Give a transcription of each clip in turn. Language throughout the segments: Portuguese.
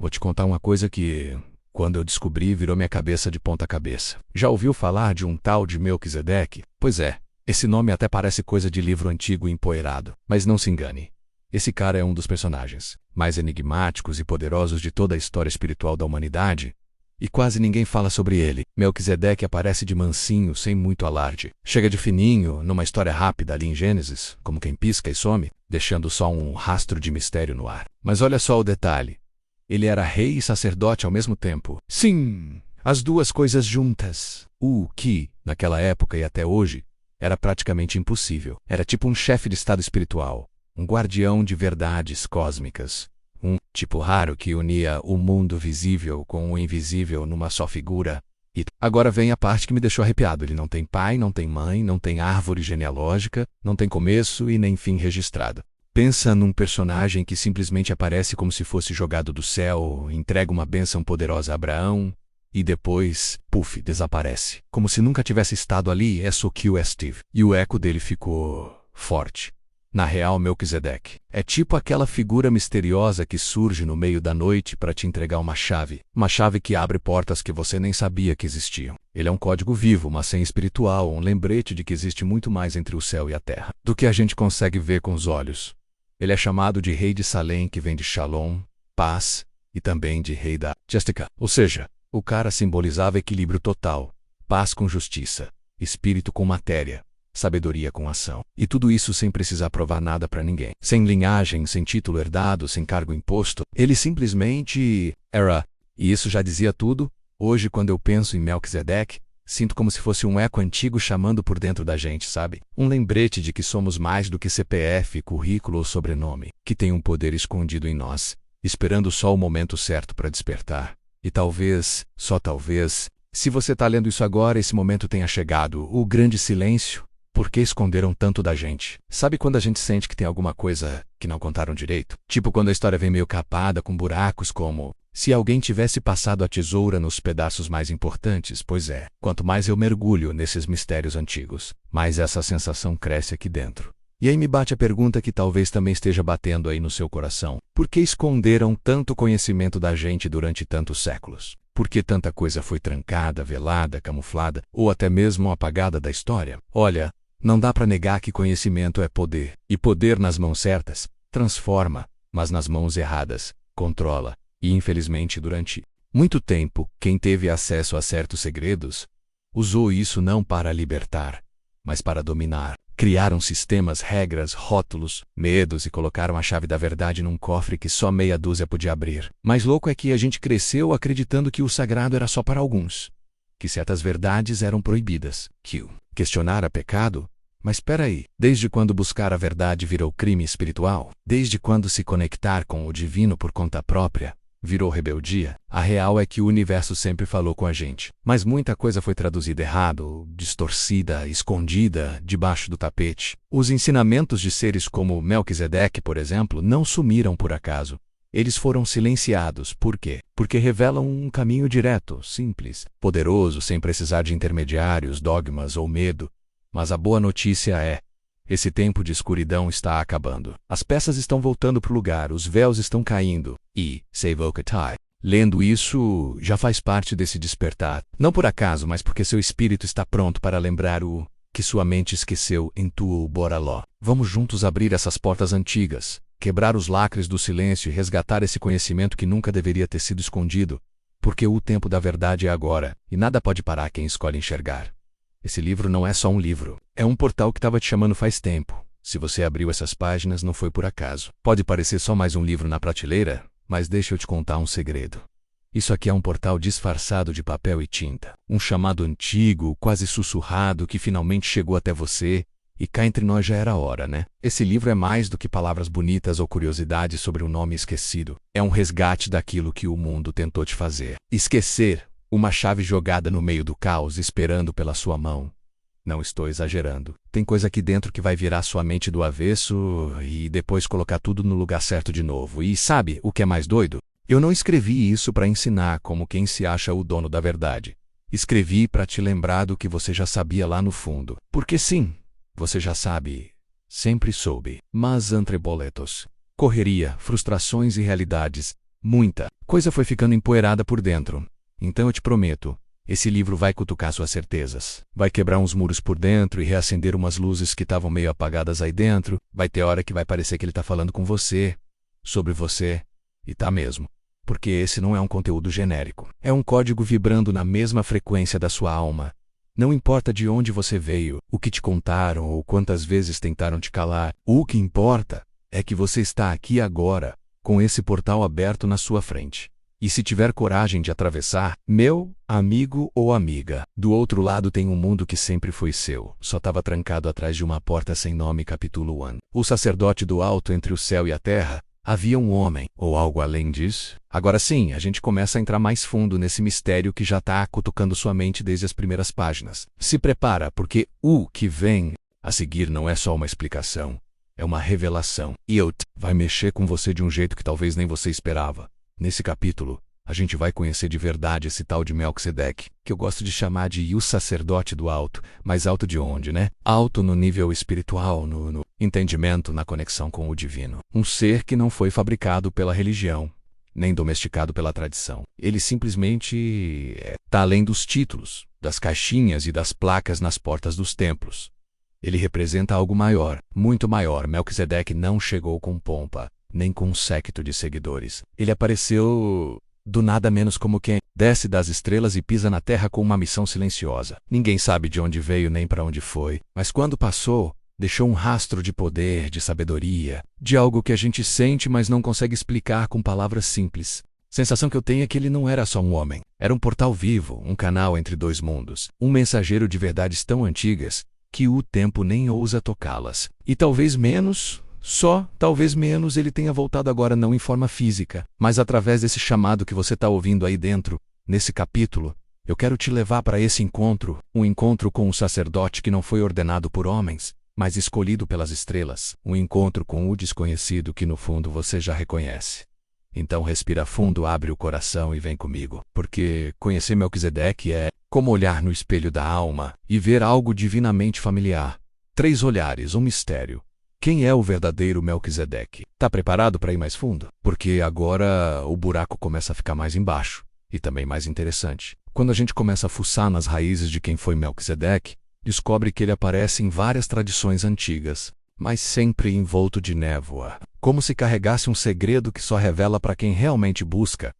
vou te contar uma coisa que, quando eu descobri, virou minha cabeça de ponta cabeça. Já ouviu falar de um tal de Melquisedeque? Pois é, esse nome até parece coisa de livro antigo e empoeirado, mas não se engane. Esse cara é um dos personagens mais enigmáticos e poderosos de toda a história espiritual da humanidade, e quase ninguém fala sobre ele. Melquisedeque aparece de mansinho, sem muito alarde. Chega de fininho, numa história rápida ali em Gênesis, como quem pisca e some, deixando só um rastro de mistério no ar. Mas olha só o detalhe. Ele era rei e sacerdote ao mesmo tempo. Sim, as duas coisas juntas. O que, naquela época e até hoje, era praticamente impossível. Era tipo um chefe de estado espiritual, um guardião de verdades cósmicas. Um tipo raro que unia o mundo visível com o invisível numa só figura. E agora vem a parte que me deixou arrepiado. Ele não tem pai, não tem mãe, não tem árvore genealógica, não tem começo e nem fim registrado. Pensa num personagem que simplesmente aparece como se fosse jogado do céu, entrega uma bênção poderosa a Abraão e depois, puf, desaparece. Como se nunca tivesse estado ali, é só que o Steve. E o eco dele ficou forte. Na real, Melquisedeque é tipo aquela figura misteriosa que surge no meio da noite para te entregar uma chave que abre portas que você nem sabia que existiam. Ele é um código vivo, uma senha espiritual, um lembrete de que existe muito mais entre o céu e a terra do que a gente consegue ver com os olhos. Ele é chamado de Rei de Salém, que vem de Shalom, paz, e também de Rei da Justica. Ou seja, o cara simbolizava equilíbrio total, paz com justiça, espírito com matéria, sabedoria com ação. E tudo isso sem precisar provar nada para ninguém. Sem linhagem, sem título herdado, sem cargo imposto. Ele simplesmente era. E isso já dizia tudo. Hoje, quando eu penso em Melquisedeque, sinto como se fosse um eco antigo chamando por dentro da gente, sabe? Um lembrete de que somos mais do que CPF, currículo ou sobrenome. Que tem um poder escondido em nós, esperando só o momento certo para despertar. E talvez, só talvez, se você está lendo isso agora, esse momento tenha chegado. O grande silêncio. Por que esconderam tanto da gente? Sabe quando a gente sente que tem alguma coisa que não contaram direito? Tipo quando a história vem meio capada, com buracos, como se alguém tivesse passado a tesoura nos pedaços mais importantes. Pois é, quanto mais eu mergulho nesses mistérios antigos, mais essa sensação cresce aqui dentro. E aí me bate a pergunta que talvez também esteja batendo aí no seu coração. Por que esconderam tanto conhecimento da gente durante tantos séculos? Por que tanta coisa foi trancada, velada, camuflada, ou até mesmo apagada da história? Olha, não dá para negar que conhecimento é poder. E poder nas mãos certas transforma, mas nas mãos erradas controla. E infelizmente durante muito tempo, quem teve acesso a certos segredos usou isso não para libertar, mas para dominar. Criaram sistemas, regras, rótulos, medos e colocaram a chave da verdade num cofre que só meia dúzia podia abrir. Mais louco é que a gente cresceu acreditando que o sagrado era só para alguns, que certas verdades eram proibidas, que o questionar era pecado. Mas espera aí, desde quando buscar a verdade virou crime espiritual? Desde quando se conectar com o divino por conta própria virou rebeldia? A real é que o universo sempre falou com a gente, mas muita coisa foi traduzida errado, distorcida, escondida, debaixo do tapete. Os ensinamentos de seres como Melquisedeque, por exemplo, não sumiram por acaso. Eles foram silenciados. Por quê? Porque revelam um caminho direto, simples, poderoso, sem precisar de intermediários, dogmas ou medo. Mas a boa notícia é: esse tempo de escuridão está acabando. As peças estão voltando para o lugar, os véus estão caindo. E, Seivokatai, lendo isso, já faz parte desse despertar. Não por acaso, mas porque seu espírito está pronto para lembrar o que sua mente esqueceu em Tuo Boraló. Vamos juntos abrir essas portas antigas, quebrar os lacres do silêncio e resgatar esse conhecimento que nunca deveria ter sido escondido. Porque o tempo da verdade é agora, e nada pode parar quem escolhe enxergar. Esse livro não é só um livro. É um portal que estava te chamando faz tempo. Se você abriu essas páginas, não foi por acaso. Pode parecer só mais um livro na prateleira, mas deixa eu te contar um segredo. Isso aqui é um portal disfarçado de papel e tinta. Um chamado antigo, quase sussurrado, que finalmente chegou até você. E cá entre nós já era hora, né? Esse livro é mais do que palavras bonitas ou curiosidades sobre um nome esquecido. É um resgate daquilo que o mundo tentou te fazer esquecer. Uma chave jogada no meio do caos esperando pela sua mão. Não estou exagerando. Tem coisa aqui dentro que vai virar sua mente do avesso e depois colocar tudo no lugar certo de novo. E sabe o que é mais doido? Eu não escrevi isso para ensinar como quem se acha o dono da verdade. Escrevi para te lembrar do que você já sabia lá no fundo. Porque sim, você já sabe. Sempre soube. Mas entre boletos, correria, frustrações e realidades, Muita coisa foi ficando empoeirada por dentro. Então eu te prometo, esse livro vai cutucar suas certezas. Vai quebrar uns muros por dentro e reacender umas luzes que estavam meio apagadas aí dentro. Vai ter hora que vai parecer que ele tá falando com você, sobre você, e tá mesmo. Porque esse não é um conteúdo genérico. É um código vibrando na mesma frequência da sua alma. Não importa de onde você veio, o que te contaram ou quantas vezes tentaram te calar. O que importa é que você está aqui agora, com esse portal aberto na sua frente. E se tiver coragem de atravessar, meu amigo ou amiga, do outro lado tem um mundo que sempre foi seu. Só estava trancado atrás de uma porta sem nome. Capítulo 1. O sacerdote do alto entre o céu e a terra. Havia um homem, ou algo além disso? Agora sim, a gente começa a entrar mais fundo nesse mistério que já está cutucando sua mente desde as primeiras páginas. Se prepara, porque o que vem a seguir não é só uma explicação, é uma revelação. E vai mexer com você de um jeito que talvez nem você esperava. Nesse capítulo, a gente vai conhecer de verdade esse tal de Melquisedeque, que eu gosto de chamar de o sacerdote do alto. Mas alto de onde, né? Alto no nível espiritual, no entendimento, na conexão com o divino. Um ser que não foi fabricado pela religião, nem domesticado pela tradição. Ele simplesmente está além dos títulos, das caixinhas e das placas nas portas dos templos. Ele representa algo maior, muito maior. Melquisedeque não chegou com pompa, nem com um séquito de seguidores. Ele apareceu do nada, menos como quem desce das estrelas e pisa na terra com uma missão silenciosa. Ninguém sabe de onde veio nem para onde foi, mas quando passou, deixou um rastro de poder, de sabedoria, de algo que a gente sente, mas não consegue explicar com palavras simples. Sensação que eu tenho é que ele não era só um homem. Era um portal vivo, um canal entre dois mundos, um mensageiro de verdades tão antigas que o tempo nem ousa tocá-las. E talvez menos, talvez menos, ele tenha voltado agora não em forma física, mas através desse chamado que você está ouvindo aí dentro. Nesse capítulo, eu quero te levar para esse encontro, um encontro com um sacerdote que não foi ordenado por homens, mas escolhido pelas estrelas, um encontro com o desconhecido que no fundo você já reconhece. Então respira fundo, abre o coração e vem comigo, porque conhecer Melquisedeque é como olhar no espelho da alma e ver algo divinamente familiar. 3 olhares, um mistério. Quem é o verdadeiro Melquisedeque? Tá preparado para ir mais fundo? Porque agora o buraco começa a ficar mais embaixo e também mais interessante. Quando a gente começa a fuçar nas raízes de quem foi Melquisedeque, descobre que ele aparece em várias tradições antigas, mas sempre envolto de névoa, como se carregasse um segredo que só revela para quem realmente busca.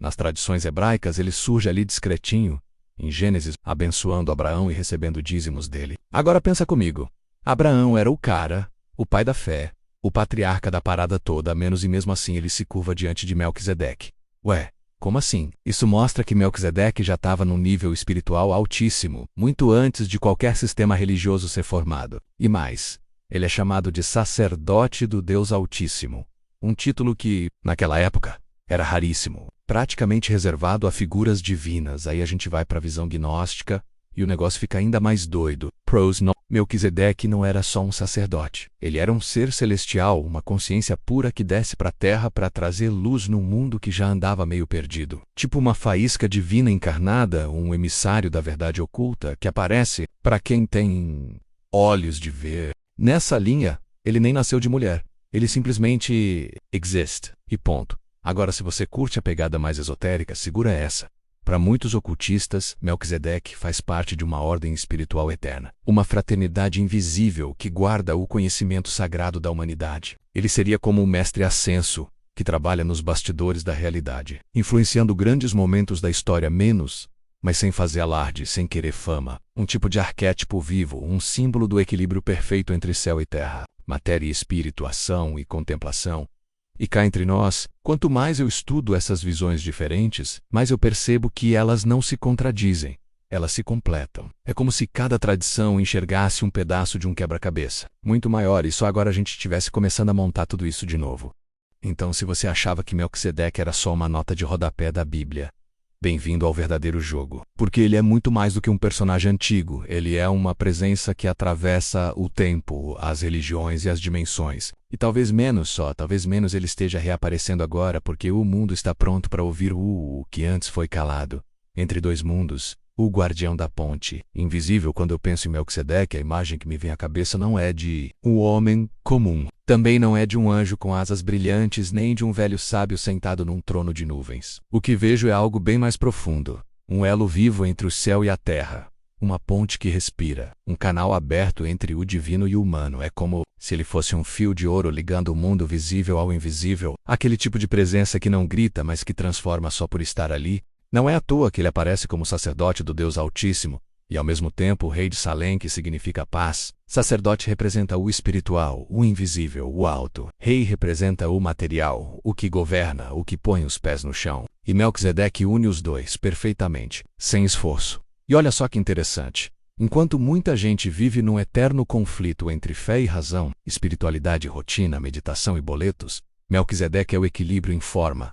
Nas tradições hebraicas ele surge ali discretinho, em Gênesis, abençoando Abraão e recebendo dízimos dele. Agora pensa comigo. Abraão era o cara, o pai da fé, o patriarca da parada toda, menos, e mesmo assim ele se curva diante de Melquisedeque. Ué, como assim? Isso mostra que Melquisedeque já estava num nível espiritual altíssimo, muito antes de qualquer sistema religioso ser formado. E mais, ele é chamado de sacerdote do Deus Altíssimo, um título que, naquela época, era raríssimo, praticamente reservado a figuras divinas. Aí a gente vai para a visão gnóstica e o negócio fica ainda mais doido. Melquisedeque não era só um sacerdote. Ele era um ser celestial, uma consciência pura que desce para a terra para trazer luz num mundo que já andava meio perdido. Tipo uma faísca divina encarnada, um emissário da verdade oculta que aparece para quem tem olhos de ver. Nessa linha, ele nem nasceu de mulher. Ele simplesmente existe. E ponto. Agora, se você curte a pegada mais esotérica, segura essa. Para muitos ocultistas, Melquisedeque faz parte de uma ordem espiritual eterna, uma fraternidade invisível que guarda o conhecimento sagrado da humanidade. Ele seria como um mestre ascenso, que trabalha nos bastidores da realidade, influenciando grandes momentos da história, mas sem fazer alarde, sem querer fama. Um tipo de arquétipo vivo, um símbolo do equilíbrio perfeito entre céu e terra, matéria e espírito, ação e contemplação. E cá entre nós, quanto mais eu estudo essas visões diferentes, mais eu percebo que elas não se contradizem, elas se completam. É como se cada tradição enxergasse um pedaço de um quebra-cabeça, muito maior, e só agora a gente estivesse começando a montar tudo isso de novo. Então, se você achava que Melquisedeque era só uma nota de rodapé da Bíblia, bem-vindo ao verdadeiro jogo. Porque ele é muito mais do que um personagem antigo, ele é uma presença que atravessa o tempo, as religiões e as dimensões. E talvez menos ele esteja reaparecendo agora porque o mundo está pronto para ouvir o que antes foi calado. Entre dois mundos, o guardião da ponte. Invisível. Quando eu penso em Melquisedeque, a imagem que me vem à cabeça não é de um homem comum. Também não é de um anjo com asas brilhantes, nem de um velho sábio sentado num trono de nuvens. O que vejo é algo bem mais profundo. Um elo vivo entre o céu e a terra. Uma ponte que respira. Um canal aberto entre o divino e o humano. É como se ele fosse um fio de ouro ligando o mundo visível ao invisível. Aquele tipo de presença que não grita, mas que transforma só por estar ali. Não é à toa que ele aparece como sacerdote do Deus Altíssimo, e ao mesmo tempo o rei de Salém, que significa paz. Sacerdote representa o espiritual, o invisível, o alto. Rei representa o material, o que governa, o que põe os pés no chão. E Melquisedeque une os dois perfeitamente, sem esforço. E olha só que interessante. Enquanto muita gente vive num eterno conflito entre fé e razão, espiritualidade e rotina, meditação e boletos, Melquisedeque é o equilíbrio em forma.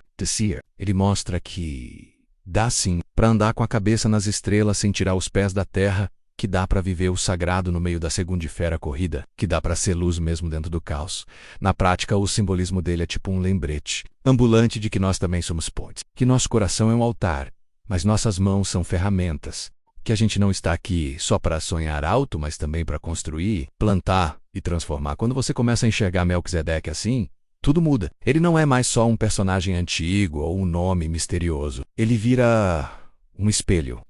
Ele mostra que dá sim para andar com a cabeça nas estrelas sem tirar os pés da terra, que dá para viver o sagrado no meio da segundifera corrida, que dá para ser luz mesmo dentro do caos. Na prática, o simbolismo dele é tipo um lembrete ambulante de que nós também somos pontes, que nosso coração é um altar, mas nossas mãos são ferramentas, que a gente não está aqui só para sonhar alto, mas também para construir, plantar e transformar. Quando você começa a enxergar Melquisedeque assim, tudo muda. Ele não é mais só um personagem antigo ou um nome misterioso. Ele vira um espelho,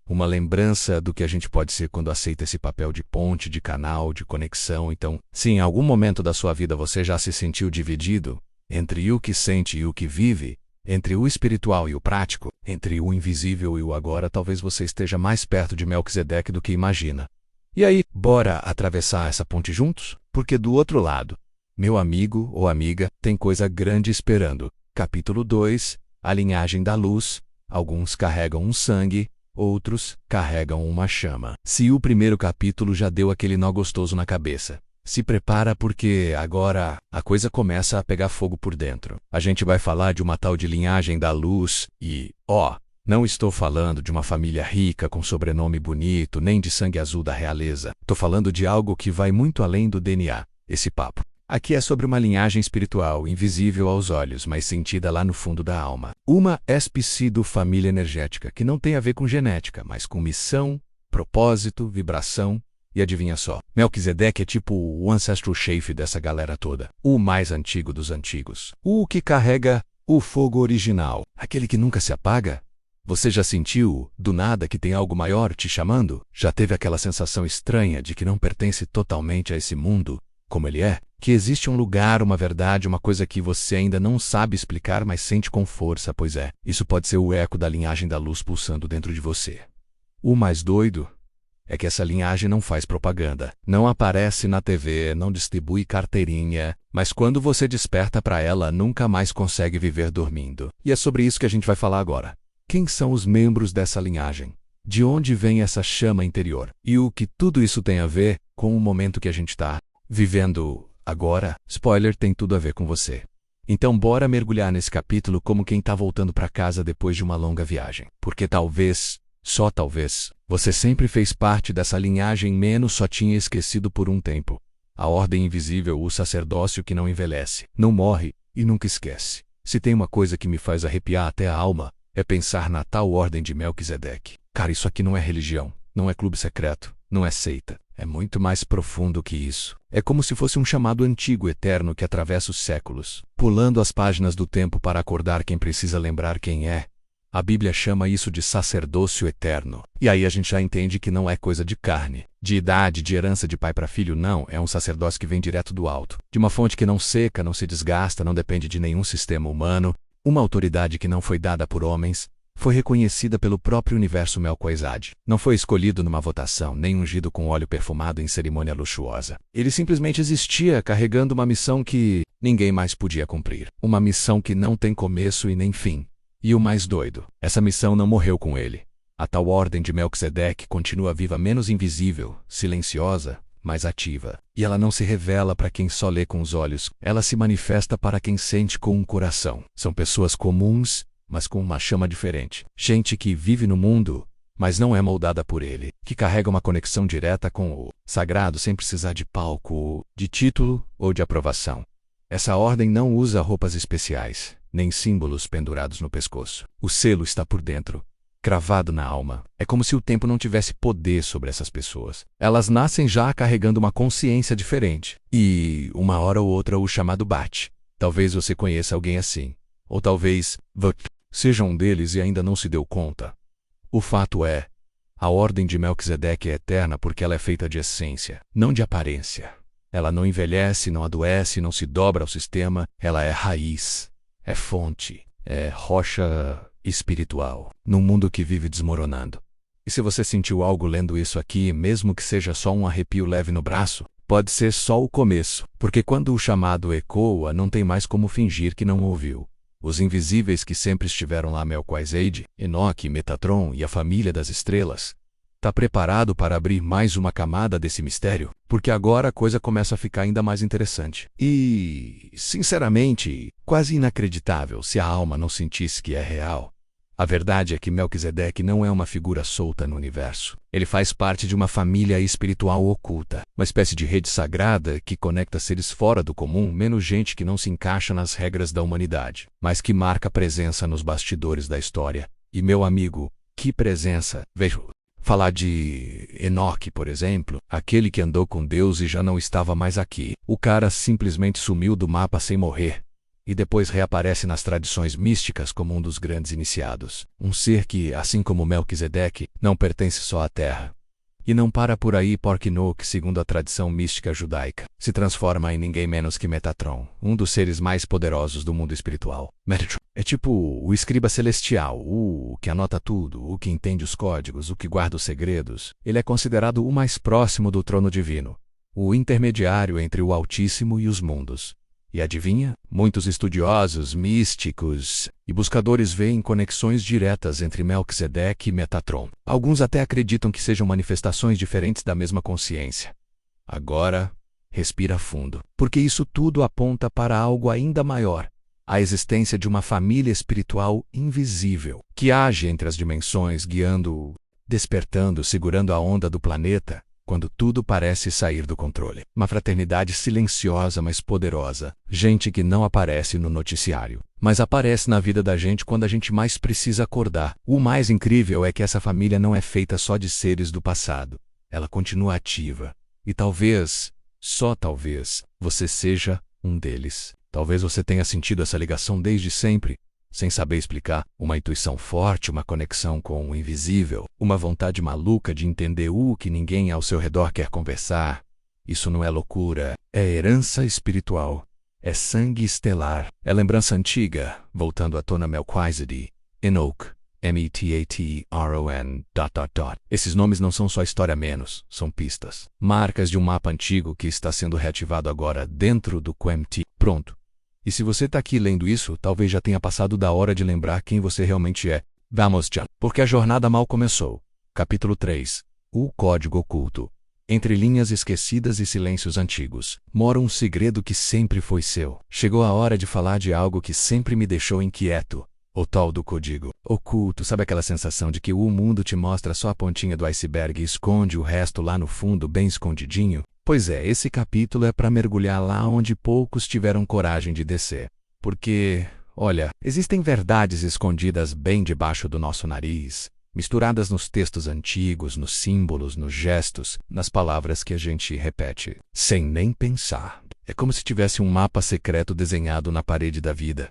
uma lembrança do que a gente pode ser quando aceita esse papel de ponte, de canal, de conexão. Então, se em algum momento da sua vida você já se sentiu dividido entre o que sente e o que vive, entre o espiritual e o prático, entre o invisível e o agora, talvez você esteja mais perto de Melquisedeque do que imagina. E aí, bora atravessar essa ponte juntos? Porque do outro lado, meu amigo ou amiga, tem coisa grande esperando. Capítulo 2, a linhagem da luz. Alguns carregam um sangue, outros carregam uma chama. Se o primeiro capítulo já deu aquele nó gostoso na cabeça, se prepara porque agora a coisa começa a pegar fogo por dentro. A gente vai falar de uma tal de linhagem da luz e, não estou falando de uma família rica com sobrenome bonito, nem de sangue azul da realeza. Estou falando de algo que vai muito além do DNA. Esse papo aqui é sobre uma linhagem espiritual, invisível aos olhos, mas sentida lá no fundo da alma. Uma família energética, que não tem a ver com genética, mas com missão, propósito, vibração. E adivinha só, Melquisedeque é tipo o ancestral chief dessa galera toda. O mais antigo dos antigos. O que carrega o fogo original. Aquele que nunca se apaga. Você já sentiu, do nada, que tem algo maior te chamando? Já teve aquela sensação estranha de que não pertence totalmente a esse mundo, como ele é? Que existe um lugar, uma verdade, uma coisa que você ainda não sabe explicar, mas sente com força, pois é. Isso pode ser o eco da linhagem da luz pulsando dentro de você. O mais doido é que essa linhagem não faz propaganda, não aparece na TV, não distribui carteirinha, mas quando você desperta para ela, nunca mais consegue viver dormindo. E é sobre isso que a gente vai falar agora. Quem são os membros dessa linhagem? De onde vem essa chama interior? E o que tudo isso tem a ver com o momento que a gente está vivendo agora? Spoiler, tem tudo a ver com você. Então bora mergulhar nesse capítulo como quem tá voltando para casa depois de uma longa viagem. Porque talvez, só talvez, você sempre fez parte dessa linhagem menos só tinha esquecido por um tempo. A ordem invisível, o sacerdócio que não envelhece, não morre e nunca esquece. Se tem uma coisa que me faz arrepiar até a alma, é pensar na tal ordem de Melquisedeque. Cara, isso aqui não é religião, não é clube secreto, não é seita. É muito mais profundo que isso. É como se fosse um chamado antigo eterno que atravessa os séculos, pulando as páginas do tempo para acordar quem precisa lembrar quem é. A Bíblia chama isso de sacerdócio eterno. E aí a gente já entende que não é coisa de carne, de idade, de herança de pai para filho, não. É um sacerdócio que vem direto do alto, de uma fonte que não seca, não se desgasta, não depende de nenhum sistema humano. Uma autoridade que não foi dada por homens, foi reconhecida pelo próprio universo Melquisedeque. Não foi escolhido numa votação, nem ungido com óleo perfumado em cerimônia luxuosa. Ele simplesmente existia carregando uma missão que ninguém mais podia cumprir. Uma missão que não tem começo e nem fim. E o mais doido, essa missão não morreu com ele. A tal ordem de Melquisedeque continua viva, menos invisível, silenciosa, mais ativa. E ela não se revela para quem só lê com os olhos, ela se manifesta para quem sente com um coração. São pessoas comuns, mas com uma chama diferente. Gente que vive no mundo, mas não é moldada por ele. Que carrega uma conexão direta com o sagrado sem precisar de palco, de título ou de aprovação. Essa ordem não usa roupas especiais, nem símbolos pendurados no pescoço. O selo está por dentro. cravado na alma. É como se o tempo não tivesse poder sobre essas pessoas. Elas nascem já carregando uma consciência diferente. E, uma hora ou outra, o chamado bate. Talvez você conheça alguém assim. Ou talvez seja um deles e ainda não se deu conta. O fato é, a ordem de Melquisedeque é eterna porque ela é feita de essência, não de aparência. Ela não envelhece, não adoece, não se dobra ao sistema. Ela é raiz, é fonte, é rocha espiritual, num mundo que vive desmoronando. E se você sentiu algo lendo isso aqui, mesmo que seja só um arrepio leve no braço, pode ser só o começo, porque quando o chamado ecoa, não tem mais como fingir que não ouviu. Os invisíveis que sempre estiveram lá, Melquisedeque, Enoque, Metatron e a família das estrelas, tá preparado para abrir mais uma camada desse mistério? Porque agora a coisa começa a ficar ainda mais interessante. E, sinceramente, quase inacreditável se a alma não sentisse que é real. A verdade é que Melquisedeque não é uma figura solta no universo. Ele faz parte de uma família espiritual oculta, uma espécie de rede sagrada que conecta seres fora do comum, menos gente que não se encaixa nas regras da humanidade, mas que marca presença nos bastidores da história. E, meu amigo, que presença! Vejo falar de Enoque, por exemplo, aquele que andou com Deus e já não estava mais aqui. O cara simplesmente sumiu do mapa sem morrer. E depois reaparece nas tradições místicas como um dos grandes iniciados. Um ser que, assim como Melquisedeque, não pertence só à terra. E não para por aí porque Enoque, segundo a tradição mística judaica, se transforma em ninguém menos que Metatron, um dos seres mais poderosos do mundo espiritual. Metatron é tipo o escriba celestial, o que anota tudo, o que entende os códigos, o que guarda os segredos. Ele é considerado o mais próximo do trono divino, o intermediário entre o Altíssimo e os mundos. E adivinha? Muitos estudiosos, místicos e buscadores veem conexões diretas entre Melquisedeque e Metatron. Alguns até acreditam que sejam manifestações diferentes da mesma consciência. Agora, respira fundo, porque isso tudo aponta para algo ainda maior. A existência de uma família espiritual invisível, que age entre as dimensões, guiando, despertando, segurando a onda do planeta, quando tudo parece sair do controle. Uma fraternidade silenciosa, mas poderosa. Gente que não aparece no noticiário, mas aparece na vida da gente quando a gente mais precisa acordar. O mais incrível é que essa família não é feita só de seres do passado. Ela continua ativa. E talvez, só talvez, você seja um deles. Talvez você tenha sentido essa ligação desde sempre, sem saber explicar, uma intuição forte, uma conexão com o invisível, uma vontade maluca de entender o que ninguém ao seu redor quer conversar. Isso não é loucura, é herança espiritual, é sangue estelar, é lembrança antiga, voltando à tona Melquisedeque, Enoque, Metatron, ... Esses nomes não são só história menos, são pistas, marcas de um mapa antigo que está sendo reativado agora dentro do QMT. Pronto. E se você está aqui lendo isso, talvez já tenha passado da hora de lembrar quem você realmente é. Vamos já, porque a jornada mal começou. Capítulo 3. O Código Oculto. Entre linhas esquecidas e silêncios antigos, mora um segredo que sempre foi seu. Chegou a hora de falar de algo que sempre me deixou inquieto. O tal do código oculto. Sabe aquela sensação de que o mundo te mostra só a pontinha do iceberg e esconde o resto lá no fundo, bem escondidinho? Pois é, esse capítulo é para mergulhar lá onde poucos tiveram coragem de descer. Porque, olha, existem verdades escondidas bem debaixo do nosso nariz, misturadas nos textos antigos, nos símbolos, nos gestos, nas palavras que a gente repete, sem nem pensar. É como se tivesse um mapa secreto desenhado na parede da vida,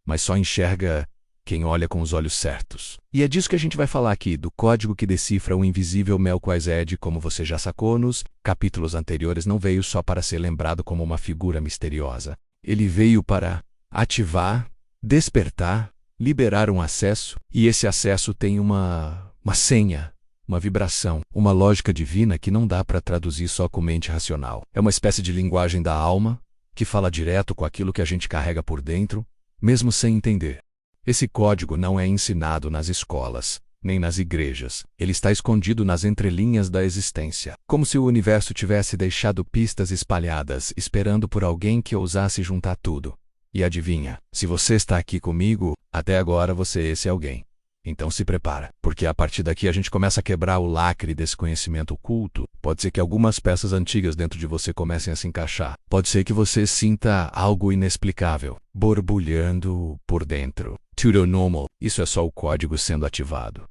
mas só enxerga quem olha com os olhos certos. E é disso que a gente vai falar aqui, do código que decifra o invisível Melquisedeque. Como você já sacou nos capítulos anteriores, não veio só para ser lembrado como uma figura misteriosa. Ele veio para ativar, despertar, liberar um acesso, e esse acesso tem uma senha, uma vibração, uma lógica divina que não dá para traduzir só com mente racional. É uma espécie de linguagem da alma, que fala direto com aquilo que a gente carrega por dentro, mesmo sem entender. Esse código não é ensinado nas escolas, nem nas igrejas. Ele está escondido nas entrelinhas da existência, como se o universo tivesse deixado pistas espalhadas, esperando por alguém que ousasse juntar tudo. E adivinha, se você está aqui comigo, até agora você é esse alguém. Então se prepara, porque a partir daqui a gente começa a quebrar o lacre desse conhecimento oculto. Pode ser que algumas peças antigas dentro de você comecem a se encaixar. Pode ser que você sinta algo inexplicável, borbulhando por dentro. Tudo normal. Isso é só o código sendo ativado.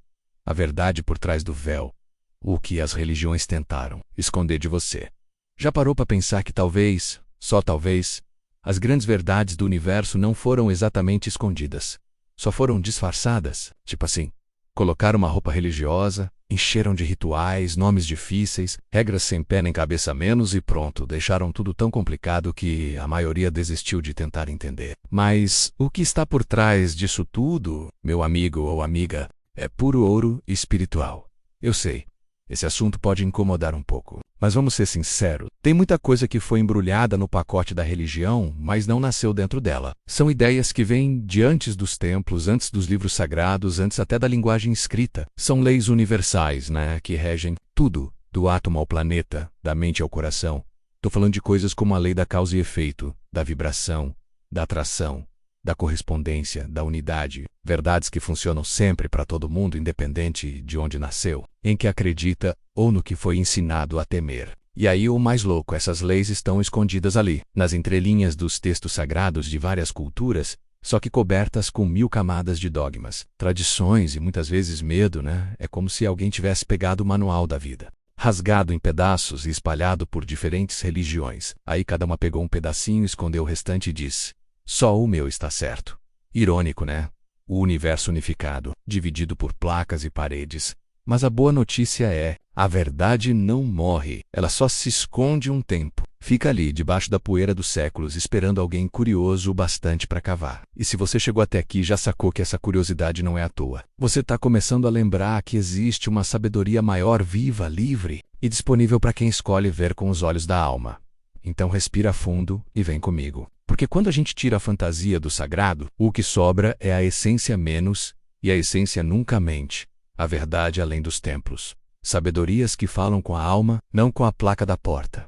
A verdade por trás do véu. O que as religiões tentaram esconder de você. Já parou para pensar que talvez, só talvez, as grandes verdades do universo não foram exatamente escondidas. Só foram disfarçadas, tipo assim. Colocaram uma roupa religiosa, encheram de rituais, nomes difíceis, regras sem pé nem cabeça menos e pronto, deixaram tudo tão complicado que a maioria desistiu de tentar entender. Mas o que está por trás disso tudo, meu amigo ou amiga, é puro ouro espiritual. Eu sei, esse assunto pode incomodar um pouco, mas vamos ser sinceros, tem muita coisa que foi embrulhada no pacote da religião, mas não nasceu dentro dela. São ideias que vêm de antes dos templos, antes dos livros sagrados, antes até da linguagem escrita. São leis universais, né, que regem tudo, do átomo ao planeta, da mente ao coração. Tô falando de coisas como a lei da causa e efeito, da vibração, da atração, da correspondência, da unidade, verdades que funcionam sempre para todo mundo, independente de onde nasceu, em que acredita ou no que foi ensinado a temer. E aí o mais louco, essas leis estão escondidas ali, nas entrelinhas dos textos sagrados de várias culturas, só que cobertas com 1000 camadas de dogmas, tradições e muitas vezes medo, né? É como se alguém tivesse pegado o manual da vida, rasgado em pedaços e espalhado por diferentes religiões. Aí cada uma pegou um pedacinho, escondeu o restante e disse: só o meu está certo. Irônico, né? O universo unificado, dividido por placas e paredes. Mas a boa notícia é, a verdade não morre, ela só se esconde um tempo. Fica ali, debaixo da poeira dos séculos, esperando alguém curioso o bastante para cavar. E se você chegou até aqui e já sacou que essa curiosidade não é à toa, você está começando a lembrar que existe uma sabedoria maior, viva, livre e disponível para quem escolhe ver com os olhos da alma. Então respira fundo e vem comigo. Porque quando a gente tira a fantasia do sagrado, o que sobra é a essência menos, e a essência nunca mente. A verdade além dos templos. Sabedorias que falam com a alma, não com a placa da porta.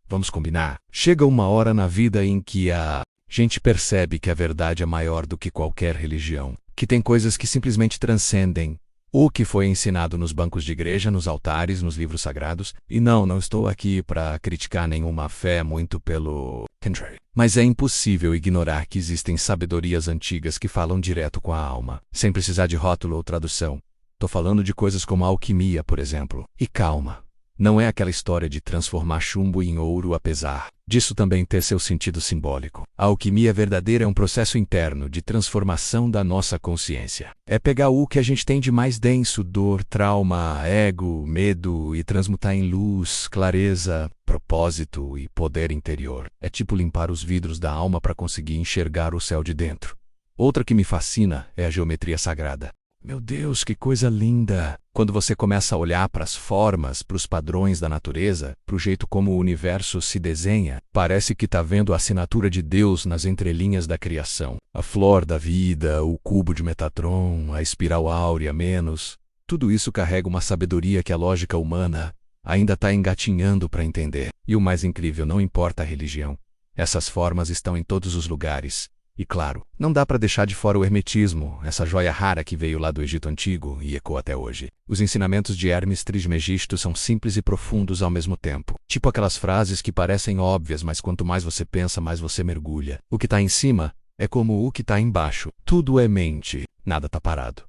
Vamos combinar? Chega uma hora na vida em que a gente percebe que a verdade é maior do que qualquer religião, que tem coisas que simplesmente transcendem o que foi ensinado nos bancos de igreja, nos altares, nos livros sagrados. E não estou aqui para criticar nenhuma fé, muito pelo contrário. Mas é impossível ignorar que existem sabedorias antigas que falam direto com a alma, sem precisar de rótulo ou tradução. Tô falando de coisas como a alquimia, por exemplo. E calma, não é aquela história de transformar chumbo em ouro apesar disso também ter seu sentido simbólico. A alquimia verdadeira é um processo interno de transformação da nossa consciência. É pegar o que a gente tem de mais denso, dor, trauma, ego, medo, e transmutar em luz, clareza, propósito e poder interior. É tipo limpar os vidros da alma para conseguir enxergar o céu de dentro. Outra que me fascina é a geometria sagrada. Meu Deus, que coisa linda! Quando você começa a olhar para as formas, para os padrões da natureza, para o jeito como o universo se desenha, parece que está vendo a assinatura de Deus nas entrelinhas da criação. A flor da vida, o cubo de Metatron, a espiral áurea menos. Tudo isso carrega uma sabedoria que a lógica humana ainda está engatinhando para entender. E o mais incrível, não importa a religião. Essas formas estão em todos os lugares. E claro, não dá para deixar de fora o hermetismo, essa joia rara que veio lá do Egito Antigo e ecoa até hoje. Os ensinamentos de Hermes Trismegisto são simples e profundos ao mesmo tempo. Tipo aquelas frases que parecem óbvias, mas quanto mais você pensa, mais você mergulha. O que está em cima é como o que está embaixo. Tudo é mente, nada está parado.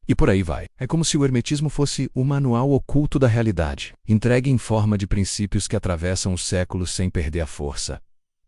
E por aí vai. É como se o hermetismo fosse o manual oculto da realidade, entregue em forma de princípios que atravessam os séculos sem perder a força.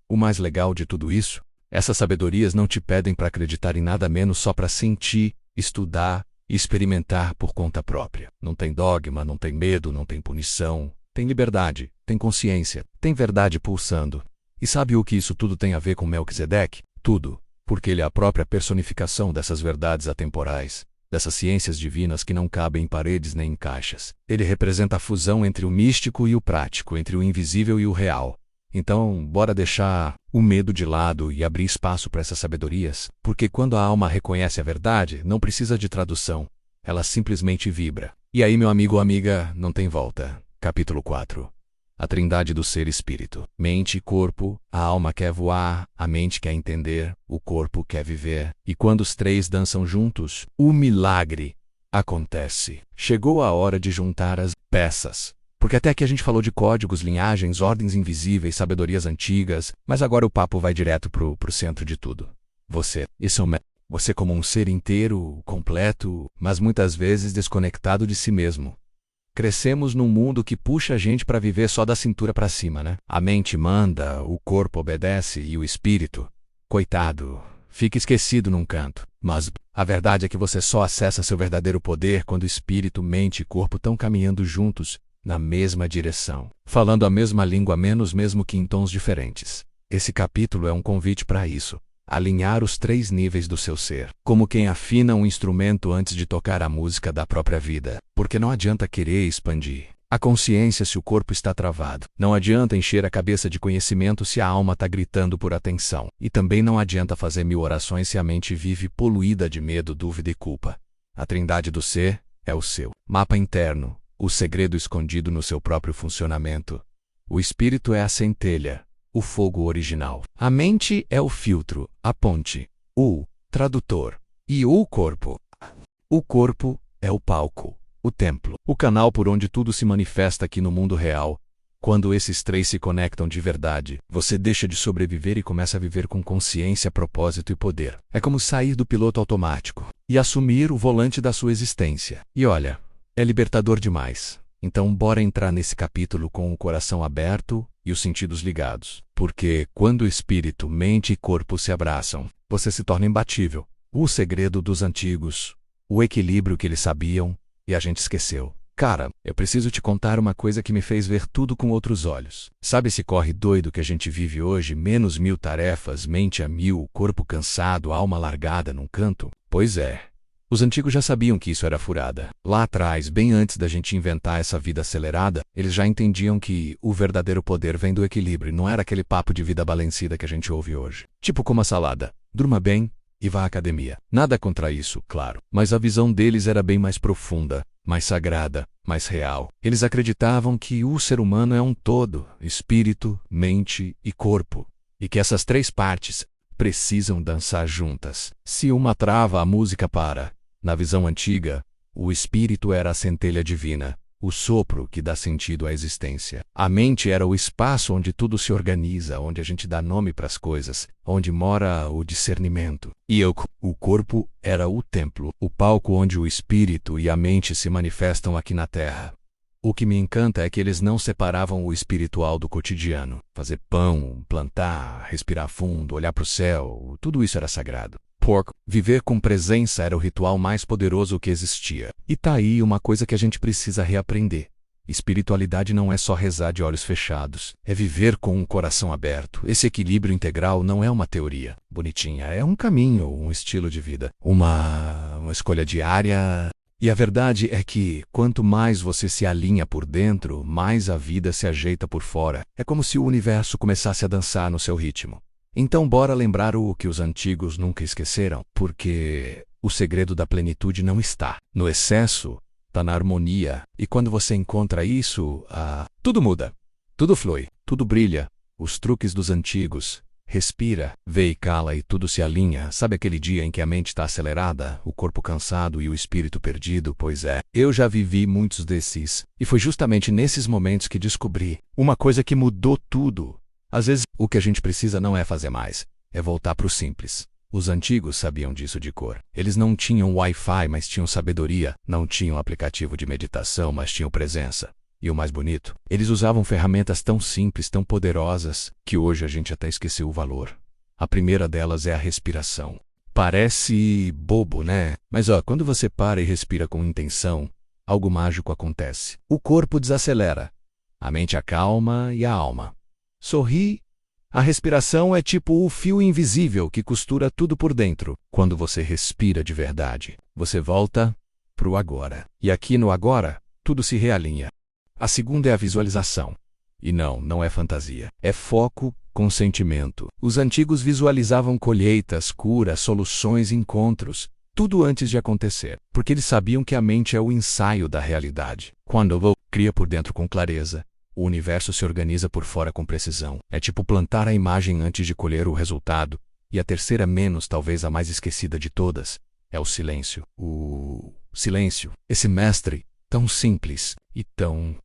O mais legal de tudo isso, essas sabedorias não te pedem para acreditar em nada menos só para sentir, estudar e experimentar por conta própria. Não tem dogma, não tem medo, não tem punição. Tem liberdade, tem consciência, tem verdade pulsando. E sabe o que isso tudo tem a ver com Melquisedeque? Tudo, porque ele é a própria personificação dessas verdades atemporais, dessas ciências divinas que não cabem em paredes nem em caixas. Ele representa a fusão entre o místico e o prático, entre o invisível e o real. Então, bora deixar o medo de lado e abrir espaço para essas sabedorias, porque quando a alma reconhece a verdade, não precisa de tradução, ela simplesmente vibra. E aí, meu amigo ou amiga, não tem volta. Capítulo 4. A trindade do ser espírito. Mente e corpo, a alma quer voar, a mente quer entender, o corpo quer viver. E quando os três dançam juntos, o milagre acontece. Chegou a hora de juntar as peças. Porque até aqui a gente falou de códigos, linhagens, ordens invisíveis, sabedorias antigas, mas agora o papo vai direto pro centro de tudo. Você. Isso é você como um ser inteiro, completo, mas muitas vezes desconectado de si mesmo. Crescemos num mundo que puxa a gente para viver só da cintura para cima, né? A mente manda, o corpo obedece e o espírito, coitado, fica esquecido num canto. Mas a verdade é que você só acessa seu verdadeiro poder quando espírito, mente e corpo estão caminhando juntos, na mesma direção, falando a mesma língua, menos mesmo que em tons diferentes. Esse capítulo é um convite para isso. Alinhar os 3 níveis do seu ser, como quem afina um instrumento antes de tocar a música da própria vida, porque não adianta querer expandir a consciência se o corpo está travado. Não adianta encher a cabeça de conhecimento se a alma está gritando por atenção. E também não adianta fazer 1000 orações se a mente vive poluída de medo, dúvida e culpa. A trindade do ser é o seu mapa interno, o segredo escondido no seu próprio funcionamento. O espírito é a centelha, o fogo original. A mente é o filtro, a ponte, o tradutor. E o corpo? O corpo é o palco, o templo, o canal por onde tudo se manifesta aqui no mundo real. Quando esses 3 se conectam de verdade, você deixa de sobreviver e começa a viver com consciência, propósito e poder. É como sair do piloto automático e assumir o volante da sua existência. E olha, é libertador demais. Então bora entrar nesse capítulo com o coração aberto e os sentidos ligados. Porque quando espírito, mente e corpo se abraçam, você se torna imbatível. O segredo dos antigos, o equilíbrio que eles sabiam e a gente esqueceu. Cara, eu preciso te contar uma coisa que me fez ver tudo com outros olhos. Sabe esse corre doido que a gente vive hoje, menos 1000 tarefas, mente a 1000, corpo cansado, alma largada num canto? Pois é. Os antigos já sabiam que isso era furada. Lá atrás, bem antes da gente inventar essa vida acelerada, eles já entendiam que o verdadeiro poder vem do equilíbrio, não era aquele papo de vida balancida que a gente ouve hoje. Tipo como a salada. Durma bem e vá à academia. Nada contra isso, claro. Mas a visão deles era bem mais profunda, mais sagrada, mais real. Eles acreditavam que o ser humano é um todo, espírito, mente e corpo. E que essas 3 partes precisam dançar juntas. Se uma trava, a música para. Na visão antiga, o espírito era a centelha divina, o sopro que dá sentido à existência. A mente era o espaço onde tudo se organiza, onde a gente dá nome para as coisas, onde mora o discernimento. E o corpo era o templo, o palco onde o espírito e a mente se manifestam aqui na Terra. O que me encanta é que eles não separavam o espiritual do cotidiano. Fazer pão, plantar, respirar fundo, olhar para o céu, tudo isso era sagrado. Viver com presença era o ritual mais poderoso que existia. E tá aí uma coisa que a gente precisa reaprender. Espiritualidade não é só rezar de olhos fechados. É viver com um coração aberto. Esse equilíbrio integral não é uma teoria bonitinha. É um caminho, um estilo de vida. Uma escolha diária. E a verdade é que, quanto mais você se alinha por dentro, mais a vida se ajeita por fora. É como se o universo começasse a dançar no seu ritmo. Então bora lembrar o que os antigos nunca esqueceram, porque o segredo da plenitude não está no excesso, está na harmonia. E quando você encontra isso, tudo muda, tudo flui, tudo brilha. Os truques dos antigos. Respira, vê e cala e tudo se alinha. Sabe aquele dia em que a mente está acelerada, o corpo cansado e o espírito perdido? Pois é, eu já vivi muitos desses. E foi justamente nesses momentos que descobri uma coisa que mudou tudo. Às vezes, o que a gente precisa não é fazer mais, é voltar para o simples. Os antigos sabiam disso de cor. Eles não tinham Wi-Fi, mas tinham sabedoria. Não tinham aplicativo de meditação, mas tinham presença. E o mais bonito, eles usavam ferramentas tão simples, tão poderosas, que hoje a gente até esqueceu o valor. A primeira delas é a respiração. Parece bobo, né? Mas quando você para e respira com intenção, algo mágico acontece. O corpo desacelera, a mente acalma e a alma sorri. A respiração é tipo o fio invisível que costura tudo por dentro. Quando você respira de verdade, você volta pro agora. E aqui no agora, tudo se realinha. A segunda é a visualização. E não é fantasia. É foco com sentimento. Os antigos visualizavam colheitas, curas, soluções, encontros, tudo antes de acontecer, porque eles sabiam que a mente é o ensaio da realidade. Quando cria por dentro com clareza, o universo se organiza por fora com precisão. É tipo plantar a imagem antes de colher o resultado. E a terceira, menos, talvez a mais esquecida de todas, é o silêncio. O silêncio. Esse mestre, tão simples e tão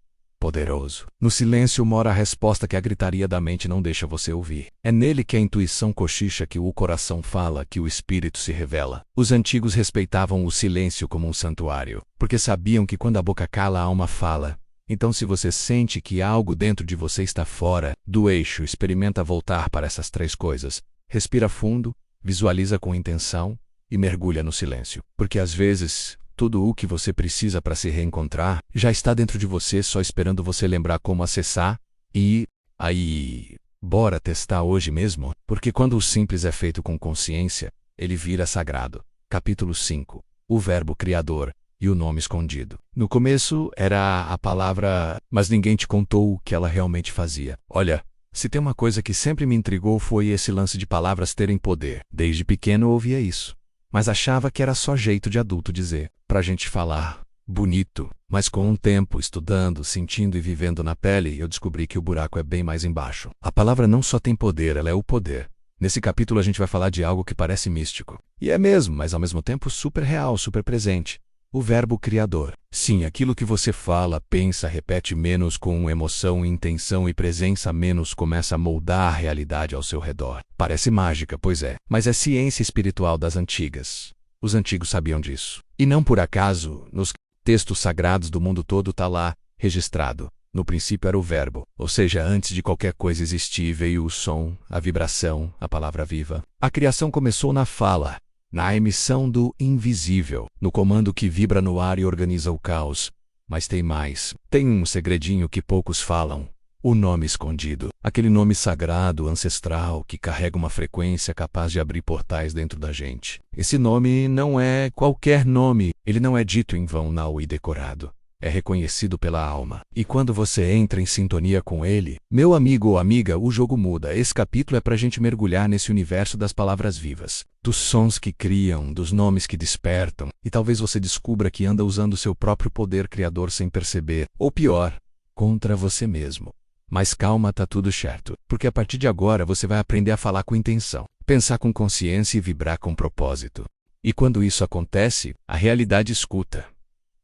poderoso. No silêncio mora a resposta que a gritaria da mente não deixa você ouvir. É nele que a intuição cochicha, que o coração fala, que o espírito se revela. Os antigos respeitavam o silêncio como um santuário, porque sabiam que quando a boca cala, a alma fala. Então, se você sente que algo dentro de você está fora do eixo, experimenta voltar para essas três coisas. Respira fundo, visualiza com intenção e mergulha no silêncio. Porque às vezes, tudo o que você precisa para se reencontrar já está dentro de você, só esperando você lembrar como acessar. E aí, bora testar hoje mesmo? Porque quando o simples é feito com consciência, ele vira sagrado. Capítulo 5. O verbo criador e o nome escondido. No começo era a palavra, mas ninguém te contou o que ela realmente fazia. Olha, se tem uma coisa que sempre me intrigou foi esse lance de palavras terem poder. Desde pequeno eu ouvia isso, mas achava que era só jeito de adulto dizer, pra gente falar bonito. Mas com o tempo, estudando, sentindo e vivendo na pele, eu descobri que o buraco é bem mais embaixo. A palavra não só tem poder, ela é o poder. Nesse capítulo a gente vai falar de algo que parece místico. E é mesmo, mas ao mesmo tempo super real, super presente. O verbo criador. Sim, aquilo que você fala, pensa, repete menos com emoção, intenção e presença, menos começa a moldar a realidade ao seu redor. Parece mágica, pois é, mas é ciência espiritual das antigas. Os antigos sabiam disso. E não por acaso, nos textos sagrados do mundo todo está lá, registrado. No princípio era o verbo, ou seja, antes de qualquer coisa existir veio o som, a vibração, a palavra viva. A criação começou na fala, na emissão do invisível, no comando que vibra no ar e organiza o caos. Mas tem mais. Tem um segredinho que poucos falam. O nome escondido. Aquele nome sagrado, ancestral, que carrega uma frequência capaz de abrir portais dentro da gente. Esse nome não é qualquer nome. Ele não é dito em vão, não, e decorado. É reconhecido pela alma. E quando você entra em sintonia com ele, meu amigo ou amiga, o jogo muda. Esse capítulo é pra gente mergulhar nesse universo das palavras vivas, dos sons que criam, dos nomes que despertam, e talvez você descubra que anda usando seu próprio poder criador sem perceber, ou pior, contra você mesmo. Mas calma, tá tudo certo, porque a partir de agora você vai aprender a falar com intenção, pensar com consciência e vibrar com propósito. E quando isso acontece, a realidade escuta.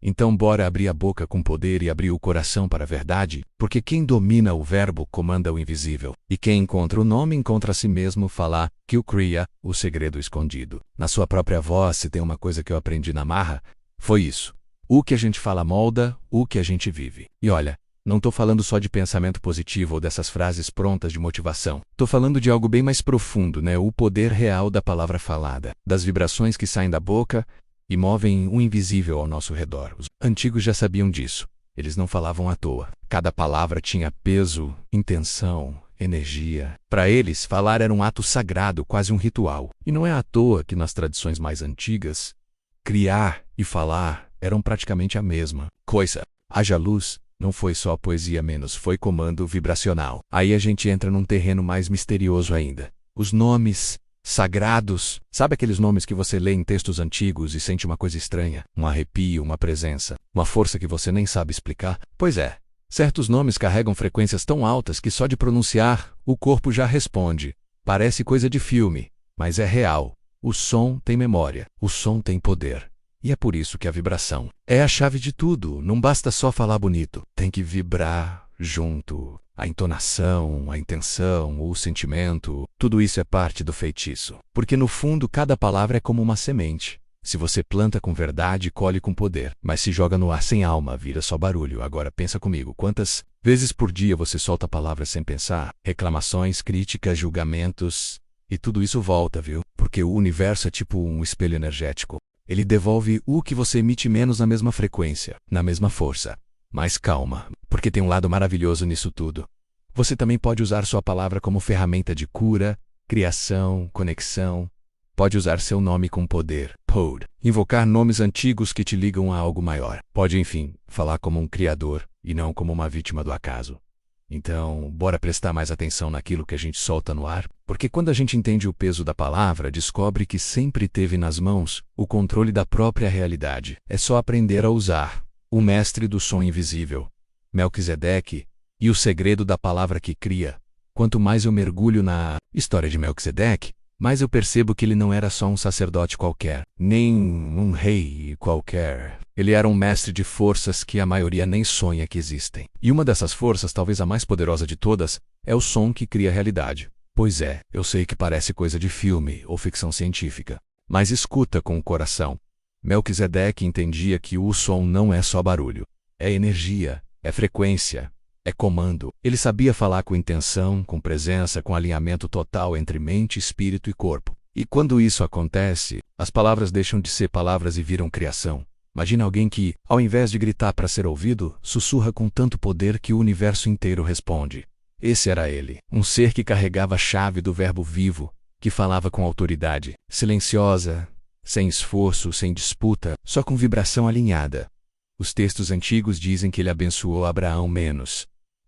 Então bora abrir a boca com poder e abrir o coração para a verdade, porque quem domina o verbo comanda o invisível. E quem encontra o nome encontra a si mesmo. Falar que o cria, o segredo escondido. Na sua própria voz, se tem uma coisa que eu aprendi na marra, foi isso. O que a gente fala molda o que a gente vive. E olha, não tô falando só de pensamento positivo ou dessas frases prontas de motivação. Tô falando de algo bem mais profundo, né? O poder real da palavra falada, das vibrações que saem da boca e movem o invisível ao nosso redor. Os antigos já sabiam disso. Eles não falavam à toa. Cada palavra tinha peso, intenção, energia. Para eles, falar era um ato sagrado, quase um ritual. E não é à toa que nas tradições mais antigas, criar e falar eram praticamente a mesma coisa. Haja luz não foi só poesia menos, foi comando vibracional. Aí a gente entra num terreno mais misterioso ainda. Os nomes sagrados. Sabe aqueles nomes que você lê em textos antigos e sente uma coisa estranha? Um arrepio, uma presença, uma força que você nem sabe explicar? Pois é, certos nomes carregam frequências tão altas que só de pronunciar, o corpo já responde. Parece coisa de filme, mas é real. O som tem memória, o som tem poder. E é por isso que a vibração é a chave de tudo. Não basta só falar bonito, tem que vibrar junto. A entonação, a intenção, o sentimento, tudo isso é parte do feitiço. Porque no fundo cada palavra é como uma semente. Se você planta com verdade, colhe com poder. Mas se joga no ar sem alma, vira só barulho. Agora pensa comigo, quantas vezes por dia você solta palavras sem pensar? Reclamações, críticas, julgamentos. E tudo isso volta, viu? Porque o universo é tipo um espelho energético. Ele devolve o que você emite menos na mesma frequência, na mesma força. Mas calma, porque tem um lado maravilhoso nisso tudo. Você também pode usar sua palavra como ferramenta de cura, criação, conexão. Pode usar seu nome com poder, Pod. Invocar nomes antigos que te ligam a algo maior. Pode, enfim, falar como um criador e não como uma vítima do acaso. Então, bora prestar mais atenção naquilo que a gente solta no ar, porque quando a gente entende o peso da palavra, descobre que sempre teve nas mãos o controle da própria realidade. É só aprender a usar. O mestre do som invisível, Melquisedeque, e o segredo da palavra que cria. Quanto mais eu mergulho na história de Melquisedeque, Mas eu percebo que ele não era só um sacerdote qualquer, nem um rei qualquer. Ele era um mestre de forças que a maioria nem sonha que existem. E uma dessas forças, talvez a mais poderosa de todas, é o som que cria a realidade. Pois é, eu sei que parece coisa de filme ou ficção científica, mas escuta com o coração. Melquisedeque entendia que o som não é só barulho. É energia, é frequência, é comando. Ele sabia falar com intenção, com presença, com alinhamento total entre mente, espírito e corpo. E quando isso acontece, as palavras deixam de ser palavras e viram criação. Imagina alguém que, ao invés de gritar para ser ouvido, sussurra com tanto poder que o universo inteiro responde. Esse era ele, um ser que carregava a chave do verbo vivo, que falava com autoridade, silenciosa, sem esforço, sem disputa, só com vibração alinhada. Os textos antigos dizem que ele abençoou Abraão menos.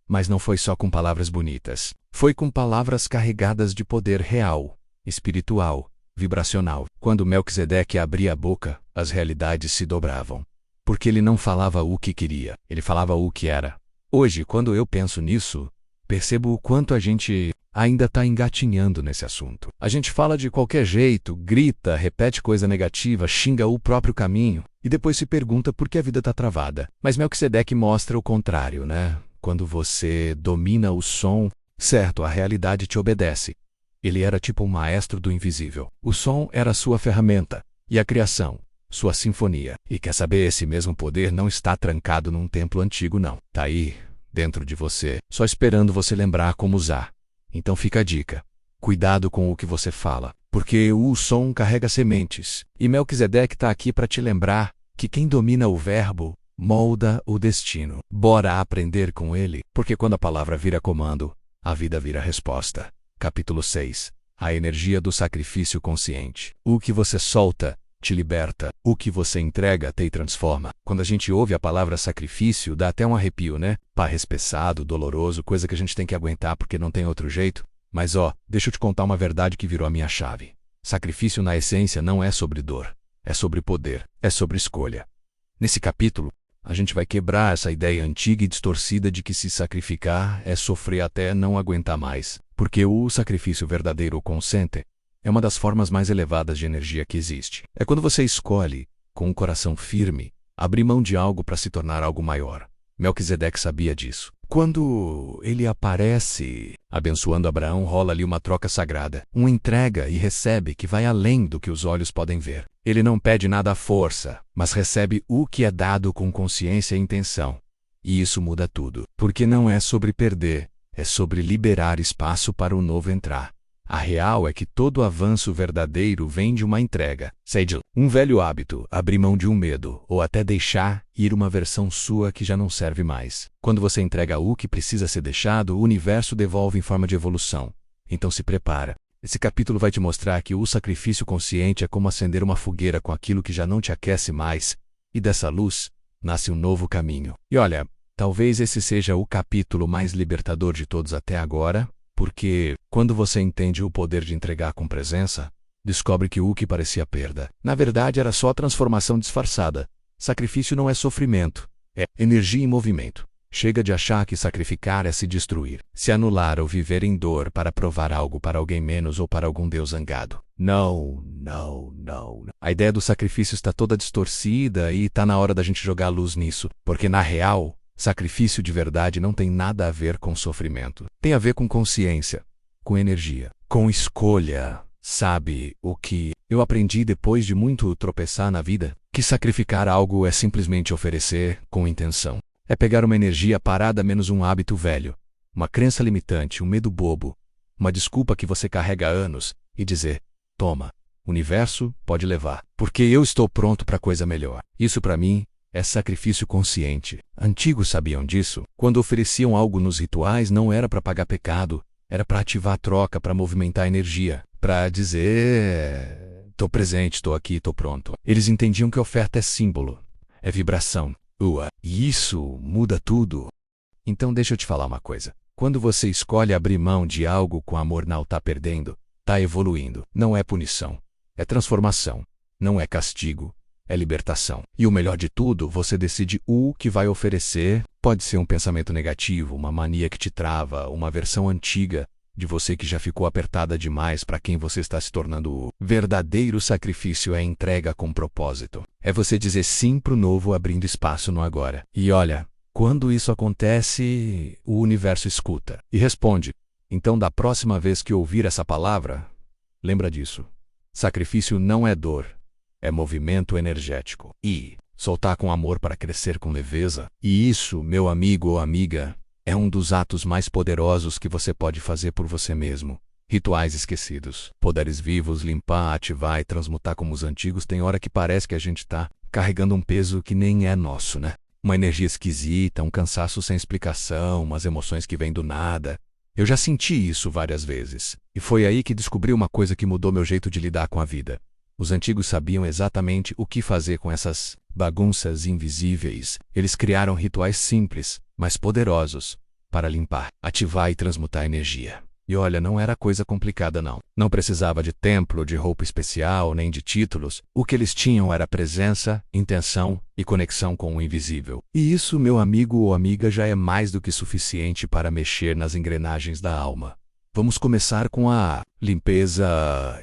Mas não foi só com palavras bonitas. Foi com palavras carregadas de poder real, espiritual, vibracional. Quando Melquisedeque abria a boca, as realidades se dobravam. Porque ele não falava o que queria, ele falava o que era. Hoje, quando eu penso nisso, percebo o quanto a gente ainda está engatinhando nesse assunto. A gente fala de qualquer jeito, grita, repete coisa negativa, xinga o próprio caminho e depois se pergunta por que a vida está travada. Mas Melquisedeque mostra o contrário, né? Quando você domina o som, certo, a realidade te obedece. Ele era tipo um maestro do invisível. O som era sua ferramenta, e a criação, sua sinfonia. E quer saber, esse mesmo poder não está trancado num templo antigo, não. Tá aí, dentro de você, só esperando você lembrar como usar. Então fica a dica. Cuidado com o que você fala, porque o som carrega sementes. E Melquisedeque está aqui para te lembrar que quem domina o verbo molda o destino. Bora aprender com ele, porque quando a palavra vira comando, a vida vira resposta. Capítulo 6. A energia do sacrifício consciente. O que você solta te liberta. O que você entrega te transforma. Quando a gente ouve a palavra sacrifício, dá até um arrepio, né? Parece pesado, doloroso, coisa que a gente tem que aguentar porque não tem outro jeito. Mas deixa eu te contar uma verdade que virou a minha chave. Sacrifício na essência não é sobre dor. É sobre poder. É sobre escolha. Nesse capítulo, a gente vai quebrar essa ideia antiga e distorcida de que se sacrificar é sofrer até não aguentar mais. Porque o sacrifício verdadeiro ou consciente é uma das formas mais elevadas de energia que existe. É quando você escolhe, com um coração firme, abrir mão de algo para se tornar algo maior. Melquisedeque sabia disso. Quando ele aparece, abençoando Abraão, rola ali uma troca sagrada. Uma entrega e recebe que vai além do que os olhos podem ver. Ele não pede nada à força, mas recebe o que é dado com consciência e intenção. E isso muda tudo. Porque não é sobre perder, é sobre liberar espaço para o novo entrar. A real é que todo avanço verdadeiro vem de uma entrega. Seja um velho hábito, abrir mão de um medo, ou até deixar ir uma versão sua que já não serve mais. Quando você entrega o que precisa ser deixado, o universo devolve em forma de evolução. Então se prepara. Esse capítulo vai te mostrar que o sacrifício consciente é como acender uma fogueira com aquilo que já não te aquece mais, e dessa luz nasce um novo caminho. E olha, talvez esse seja o capítulo mais libertador de todos até agora, porque, quando você entende o poder de entregar com presença, descobre que o que parecia perda, na verdade era só transformação disfarçada. Sacrifício não é sofrimento, é energia em movimento. Chega de achar que sacrificar é se destruir, se anular ou viver em dor para provar algo para alguém menos ou para algum Deus zangado. Não. A ideia do sacrifício está toda distorcida e está na hora da gente jogar luz nisso, porque na real, sacrifício de verdade não tem nada a ver com sofrimento. Tem a ver com consciência, com energia, com escolha. Sabe o que eu aprendi depois de muito tropeçar na vida? Que sacrificar algo é simplesmente oferecer com intenção. É pegar uma energia parada menos um hábito velho, uma crença limitante, um medo bobo, uma desculpa que você carrega há anos e dizer: toma, universo pode levar, porque eu estou pronto para coisa melhor. Isso para mim é sacrifício consciente. Antigos sabiam disso. Quando ofereciam algo nos rituais, não era para pagar pecado, era para ativar a troca, para movimentar a energia, para dizer: tô presente, tô aqui, tô pronto. Eles entendiam que a oferta é símbolo, é vibração. E isso muda tudo. Então deixa eu te falar uma coisa. Quando você escolhe abrir mão de algo com amor, não tá perdendo, tá evoluindo. Não é punição, é transformação. Não é castigo, é libertação. E o melhor de tudo, você decide o que vai oferecer. Pode ser um pensamento negativo, uma mania que te trava, uma versão antiga de você que já ficou apertada demais para quem você está se tornando. O verdadeiro sacrifício é entrega com propósito. É você dizer sim pro novo abrindo espaço no agora. E olha, quando isso acontece, o universo escuta e responde. Então, da próxima vez que ouvir essa palavra, lembra disso. Sacrifício não é dor, é movimento energético. E soltar com amor para crescer com leveza. E isso, meu amigo ou amiga, é um dos atos mais poderosos que você pode fazer por você mesmo. Rituais esquecidos, poderes vivos, limpar, ativar e transmutar como os antigos. Tem hora que parece que a gente tá carregando um peso que nem é nosso, né? Uma energia esquisita, um cansaço sem explicação, umas emoções que vêm do nada. Eu já senti isso várias vezes. E foi aí que descobri uma coisa que mudou meu jeito de lidar com a vida. Os antigos sabiam exatamente o que fazer com essas bagunças invisíveis. Eles criaram rituais simples, mas poderosos, para limpar, ativar e transmutar energia. E olha, não era coisa complicada não. Não precisava de templo, de roupa especial, nem de títulos. O que eles tinham era presença, intenção e conexão com o invisível. E isso, meu amigo ou amiga, já é mais do que suficiente para mexer nas engrenagens da alma. Vamos começar com a limpeza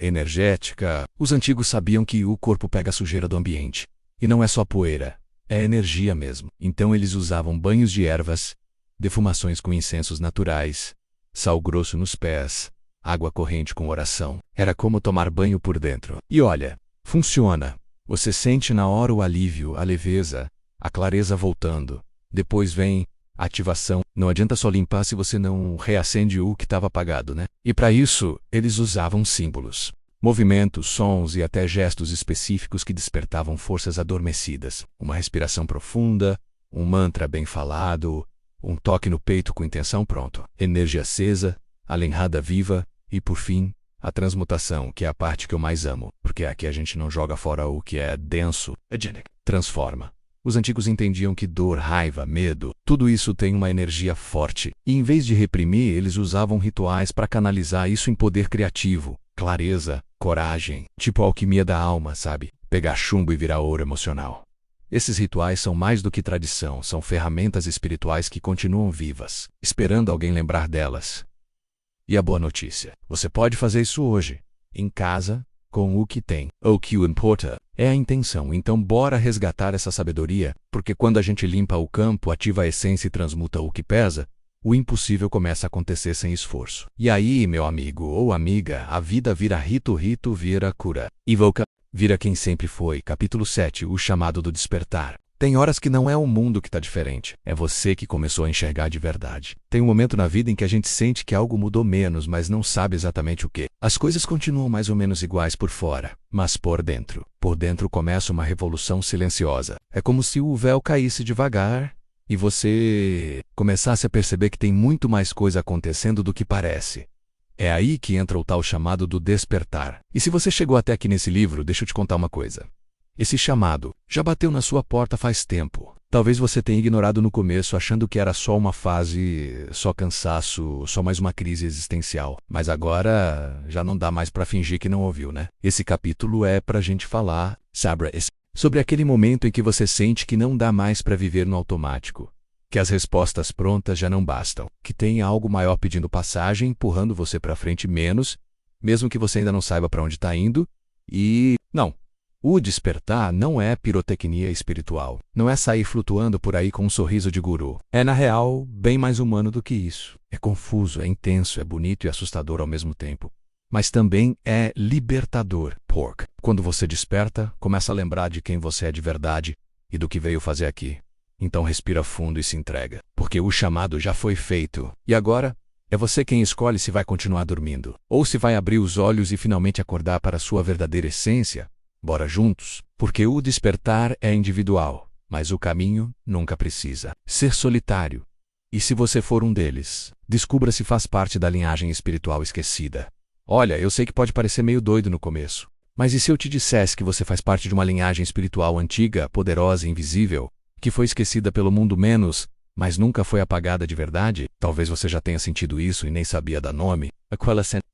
energética. Os antigos sabiam que o corpo pega a sujeira do ambiente. E não é só poeira, é energia mesmo. Então eles usavam banhos de ervas, defumações com incensos naturais, sal grosso nos pés, água corrente com oração. Era como tomar banho por dentro. E olha, funciona. Você sente na hora o alívio, a leveza, a clareza voltando. Depois vem a ativação. Não adianta só limpar se você não reacende o que estava apagado, né? E para isso, eles usavam símbolos, movimentos, sons e até gestos específicos que despertavam forças adormecidas. Uma respiração profunda, um mantra bem falado, um toque no peito com intenção, pronto. Energia acesa, a lenhada viva e, por fim, a transmutação, que é a parte que eu mais amo, porque aqui a gente não joga fora o que é denso, transforma. Os antigos entendiam que dor, raiva, medo, tudo isso tem uma energia forte. E em vez de reprimir, eles usavam rituais para canalizar isso em poder criativo, clareza, coragem, tipo a alquimia da alma, sabe? Pegar chumbo e virar ouro emocional. Esses rituais são mais do que tradição, são ferramentas espirituais que continuam vivas, esperando alguém lembrar delas. E a boa notícia, você pode fazer isso hoje, em casa, com o que tem. O que importa é a intenção. Então bora resgatar essa sabedoria, porque quando a gente limpa o campo, ativa a essência e transmuta o que pesa, o impossível começa a acontecer sem esforço. E aí, meu amigo ou amiga, a vida vira rito, rito vira cura. Evoca, vira quem sempre foi. Capítulo 7, o chamado do despertar. Tem horas que não é o mundo que está diferente, é você que começou a enxergar de verdade. Tem um momento na vida em que a gente sente que algo mudou menos, mas não sabe exatamente o que. As coisas continuam mais ou menos iguais por fora, mas por dentro começa uma revolução silenciosa. É como se o véu caísse devagar e você começasse a perceber que tem muito mais coisa acontecendo do que parece. É aí que entra o tal chamado do despertar. E se você chegou até aqui nesse livro, deixa eu te contar uma coisa. Esse chamado já bateu na sua porta faz tempo. Talvez você tenha ignorado no começo, achando que era só uma fase, só cansaço, só mais uma crise existencial. Mas agora já não dá mais para fingir que não ouviu, né? Esse capítulo é pra gente falar, sobre aquele momento em que você sente que não dá mais para viver no automático, que as respostas prontas já não bastam, que tem algo maior pedindo passagem, empurrando você para frente menos, mesmo que você ainda não saiba para onde está indo, e não. O despertar não é pirotecnia espiritual. Não é sair flutuando por aí com um sorriso de guru. É, na real, bem mais humano do que isso. É confuso, é intenso, é bonito e assustador ao mesmo tempo. Mas também é libertador. Quando você desperta, começa a lembrar de quem você é de verdade e do que veio fazer aqui. Então respira fundo e se entrega. Porque o chamado já foi feito. E agora, é você quem escolhe se vai continuar dormindo. Ou se vai abrir os olhos e finalmente acordar para a sua verdadeira essência. Bora juntos, porque o despertar é individual, mas o caminho nunca precisa ser solitário. E se você for um deles, descubra se faz parte da linhagem espiritual esquecida. Olha, eu sei que pode parecer meio doido no começo, mas e se eu te dissesse que você faz parte de uma linhagem espiritual antiga, poderosa e invisível, que foi esquecida pelo mundo menos, mas nunca foi apagada de verdade? Talvez você já tenha sentido isso e nem sabia dar nome.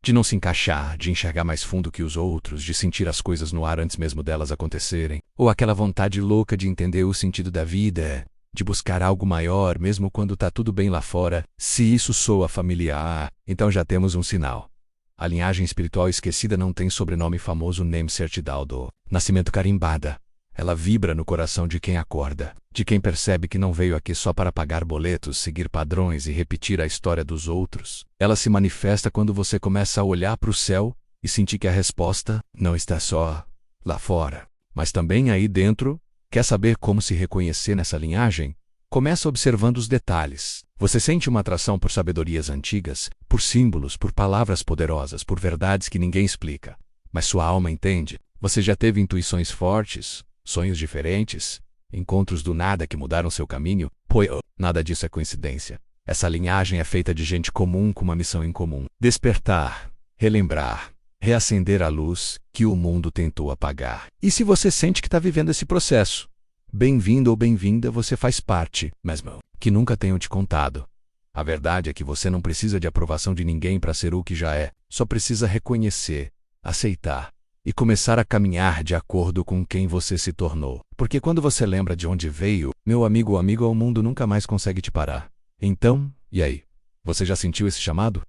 De não se encaixar, de enxergar mais fundo que os outros, de sentir as coisas no ar antes mesmo delas acontecerem. Ou aquela vontade louca de entender o sentido da vida. de buscar algo maior mesmo quando tá tudo bem lá fora. Se isso soa familiar, então já temos um sinal. A linhagem espiritual esquecida não tem sobrenome famoso nem certidão do nascimento carimbada. Ela vibra no coração de quem acorda, de quem percebe que não veio aqui só para pagar boletos, seguir padrões e repetir a história dos outros. Ela se manifesta quando você começa a olhar para o céu e sentir que a resposta não está só lá fora, mas também aí dentro. Quer saber como se reconhecer nessa linhagem? Começa observando os detalhes. Você sente uma atração por sabedorias antigas, por símbolos, por palavras poderosas, por verdades que ninguém explica. Mas sua alma entende. Você já teve intuições fortes, sonhos diferentes, encontros do nada que mudaram seu caminho? Pois nada disso é coincidência. Essa linhagem é feita de gente comum com uma missão em comum. Despertar, relembrar, reacender a luz que o mundo tentou apagar. E se você sente que está vivendo esse processo, bem-vindo ou bem-vinda, você faz parte, mesmo que nunca tenham te contado. A verdade é que você não precisa de aprovação de ninguém para ser o que já é, só precisa reconhecer, aceitar e começar a caminhar de acordo com quem você se tornou. Porque quando você lembra de onde veio, meu amigo ou amiga, o mundo nunca mais consegue te parar. Então, e aí? Você já sentiu esse chamado?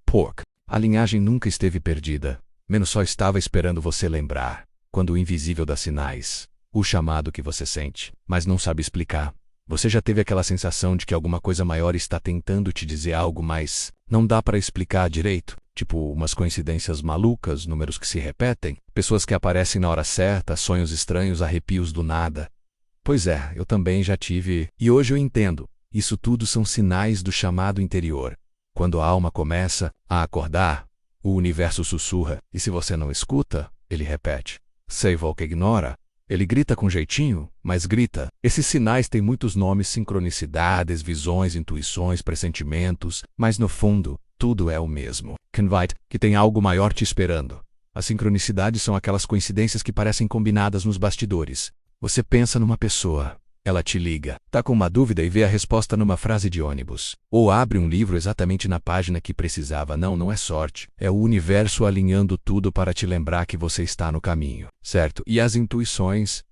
A linhagem nunca esteve perdida. Menos só estava esperando você lembrar, quando o invisível dá sinais, o chamado que você sente, mas não sabe explicar. Você já teve aquela sensação de que alguma coisa maior está tentando te dizer algo, mas não dá para explicar direito? Tipo umas coincidências malucas, números que se repetem, pessoas que aparecem na hora certa, sonhos estranhos, arrepios do nada. Pois é, eu também já tive, e hoje eu entendo. Isso tudo são sinais do chamado interior. Quando a alma começa a acordar, o universo sussurra, e se você não escuta, ele repete. Sei o que ignora. Ele grita com jeitinho, mas grita. Esses sinais têm muitos nomes: sincronicidades, visões, intuições, pressentimentos, mas no fundo, tudo é o mesmo. Convite, que tem algo maior te esperando. As sincronicidades são aquelas coincidências que parecem combinadas nos bastidores. Você pensa numa pessoa. Ela te liga, tá com uma dúvida e vê a resposta numa frase de ônibus. Ou abre um livro exatamente na página que precisava. Não é sorte. É o universo alinhando tudo para te lembrar que você está no caminho, certo? E as intuições?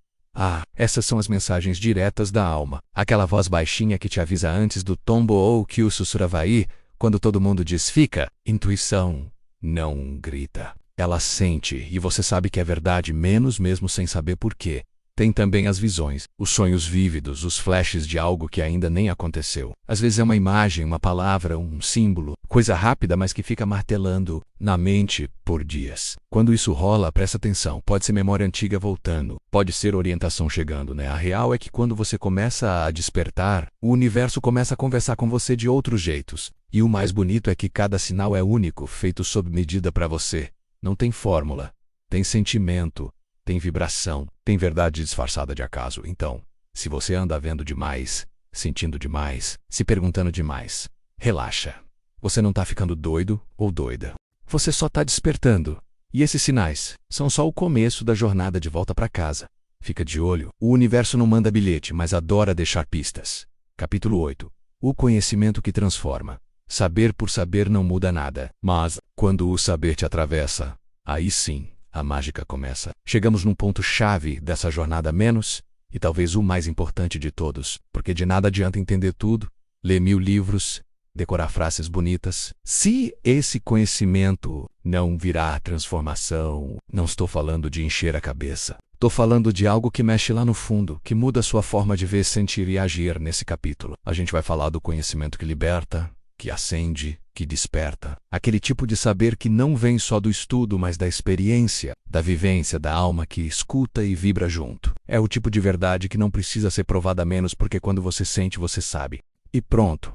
Essas são as mensagens diretas da alma. Aquela voz baixinha que te avisa antes do tombo ou que o sussurravaí, quando todo mundo diz fica. Intuição não grita. Ela sente e você sabe que é verdade, menos mesmo sem saber por quê. Tem também as visões, os sonhos vívidos, os flashes de algo que ainda nem aconteceu. Às vezes é uma imagem, uma palavra, um símbolo, coisa rápida, mas que fica martelando na mente por dias. Quando isso rola, presta atenção. Pode ser memória antiga voltando, pode ser orientação chegando, né? A real é que quando você começa a despertar, o universo começa a conversar com você de outros jeitos. E o mais bonito é que cada sinal é único, feito sob medida para você. Não tem fórmula, tem sentimento. Tem vibração, tem verdade disfarçada de acaso. Então, se você anda vendo demais, sentindo demais, se perguntando demais, relaxa. Você não está ficando doido ou doida. Você só está despertando. E esses sinais são só o começo da jornada de volta para casa. Fica de olho. O universo não manda bilhete, mas adora deixar pistas. Capítulo 8. O conhecimento que transforma. Saber por saber não muda nada. Mas, quando o saber te atravessa, aí sim a mágica começa. Chegamos num ponto-chave dessa jornada menos, e talvez o mais importante de todos, porque de nada adianta entender tudo, ler 1000 livros, decorar frases bonitas. Se esse conhecimento não virar transformação, não estou falando de encher a cabeça. Estou falando de algo que mexe lá no fundo, que muda a sua forma de ver, sentir e agir nesse capítulo. A gente vai falar do conhecimento que liberta, que acende, que desperta. Aquele tipo de saber que não vem só do estudo, mas da experiência, da vivência, da alma que escuta e vibra junto. É o tipo de verdade que não precisa ser provada menos, porque quando você sente, você sabe. E pronto.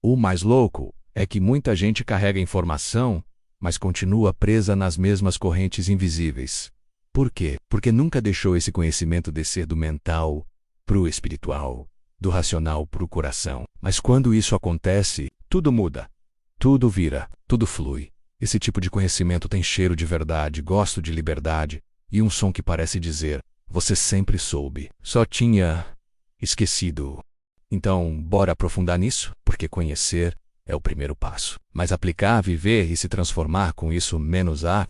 O mais louco é que muita gente carrega informação, mas continua presa nas mesmas correntes invisíveis. Por quê? Porque nunca deixou esse conhecimento descer do mental pro espiritual, do racional pro coração. Mas quando isso acontece, tudo muda. Tudo vira, tudo flui. Esse tipo de conhecimento tem cheiro de verdade, gosto de liberdade, e um som que parece dizer, você sempre soube, só tinha esquecido. Então, bora aprofundar nisso, porque conhecer é o primeiro passo. Mas aplicar, viver e se transformar com isso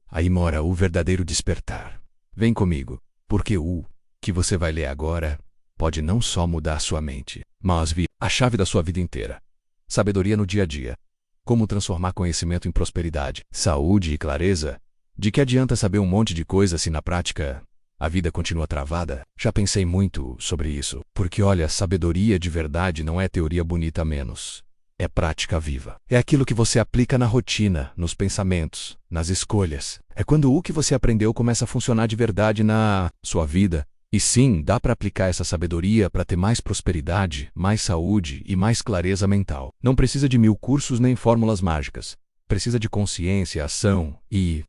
aí mora o verdadeiro despertar. Vem comigo, porque o que você vai ler agora pode não só mudar sua mente, mas A chave da sua vida inteira. Sabedoria no dia a dia. Como transformar conhecimento em prosperidade, saúde e clareza. De que adianta saber um monte de coisa se na prática a vida continua travada? Já pensei muito sobre isso, porque olha, sabedoria de verdade não é teoria bonita a menos. É prática viva. É aquilo que você aplica na rotina, nos pensamentos, nas escolhas. É quando o que você aprendeu começa a funcionar de verdade na sua vida. E sim, dá para aplicar essa sabedoria para ter mais prosperidade, mais saúde e mais clareza mental. Não precisa de 1000 cursos nem fórmulas mágicas. Precisa de consciência, ação e...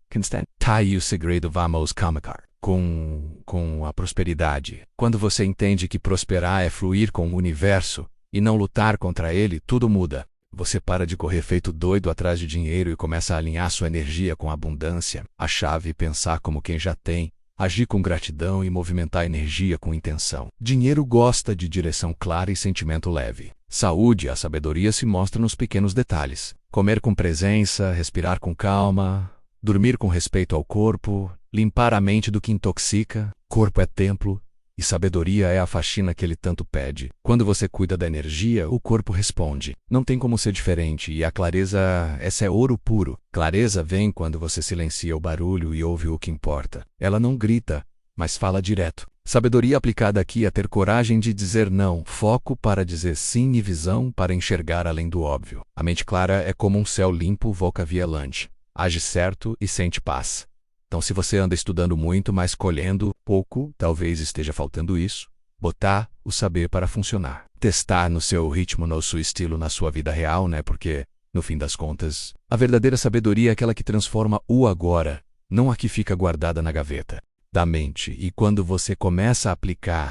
Tá aí o segredo, vamos começar. Com a prosperidade. Quando você entende que prosperar é fluir com o universo e não lutar contra ele, tudo muda. Você para de correr feito doido atrás de dinheiro e começa a alinhar sua energia com a abundância. A chave é pensar como quem já tem. Agir com gratidão e movimentar a energia com intenção. Dinheiro gosta de direção clara e sentimento leve. Saúde, a sabedoria se mostra nos pequenos detalhes. Comer com presença, respirar com calma, dormir com respeito ao corpo, limpar a mente do que intoxica. Corpo é templo e sabedoria é a faxina que ele tanto pede. Quando você cuida da energia, o corpo responde. Não tem como ser diferente e a clareza, essa é ouro puro. Clareza vem quando você silencia o barulho e ouve o que importa. Ela não grita, mas fala direto. Sabedoria aplicada aqui é ter coragem de dizer não, foco para dizer sim e visão para enxergar além do óbvio. A mente clara é como um céu limpo, vocavielante. Age certo e sente paz. Então, se você anda estudando muito, mas colhendo pouco, talvez esteja faltando isso. Botar o saber para funcionar. Testar no seu ritmo, no seu estilo, na sua vida real, né? Porque, no fim das contas, a verdadeira sabedoria é aquela que transforma o agora, não a que fica guardada na gaveta da mente. E quando você começa a aplicar,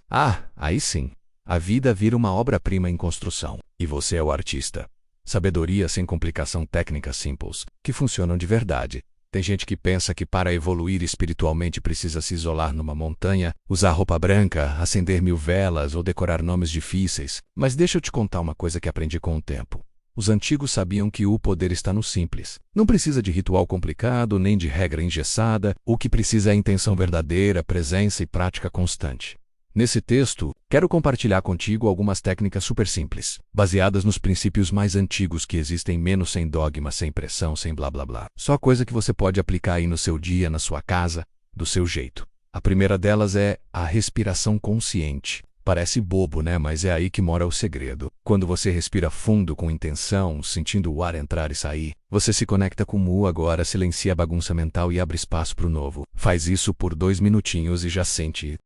aí sim, a vida vira uma obra-prima em construção. E você é o artista. Sabedoria sem complicação, técnicas simples, que funcionam de verdade. Tem gente que pensa que para evoluir espiritualmente precisa se isolar numa montanha, usar roupa branca, acender 1000 velas ou decorar nomes difíceis. Mas deixa eu te contar uma coisa que aprendi com o tempo. Os antigos sabiam que o poder está no simples. Não precisa de ritual complicado, nem de regra engessada. O que precisa é intenção verdadeira, presença e prática constante. Nesse texto, quero compartilhar contigo algumas técnicas super simples, baseadas nos princípios mais antigos que existem, menos sem dogma, sem pressão, sem blá blá blá. Só coisa que você pode aplicar aí no seu dia, na sua casa, do seu jeito. A primeira delas é a respiração consciente. Parece bobo, né? Mas é aí que mora o segredo. Quando você respira fundo com intenção, sentindo o ar entrar e sair, você se conecta com o agora, silencia a bagunça mental e abre espaço para o novo. Faz isso por 2 minutinhos e já sente.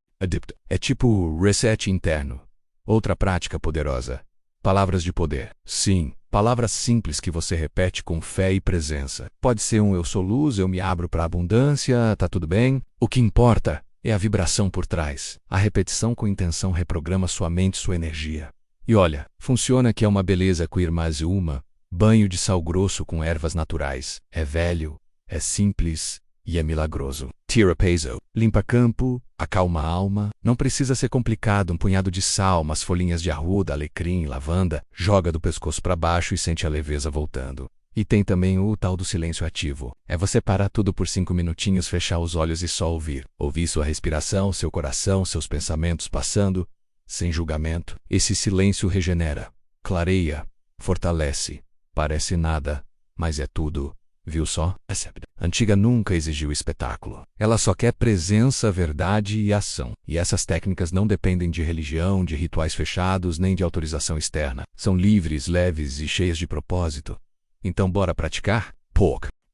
É tipo reset interno. Outra prática poderosa. Palavras de poder. Sim, palavras simples que você repete com fé e presença. Pode ser um eu sou luz, eu me abro para a abundância, tá tudo bem? O que importa é a vibração por trás. A repetição com intenção reprograma sua mente, sua energia. E olha, funciona que é uma beleza cuir mais uma. Banho de sal grosso com ervas naturais. É velho, é simples e é milagroso. Tira peso, limpa campo, acalma a alma. Não precisa ser complicado, um punhado de sal, umas folhinhas de arruda, alecrim, lavanda. Joga do pescoço para baixo e sente a leveza voltando. E tem também o tal do silêncio ativo. É você parar tudo por 5 minutinhos, fechar os olhos e só ouvir. Ouvir sua respiração, seu coração, seus pensamentos passando, sem julgamento. Esse silêncio regenera, clareia, fortalece. Parece nada, mas é tudo. Viu só? A antiga nunca exigiu espetáculo. Ela só quer presença, verdade e ação. E essas técnicas não dependem de religião, de rituais fechados, nem de autorização externa. São livres, leves e cheias de propósito. Então bora praticar?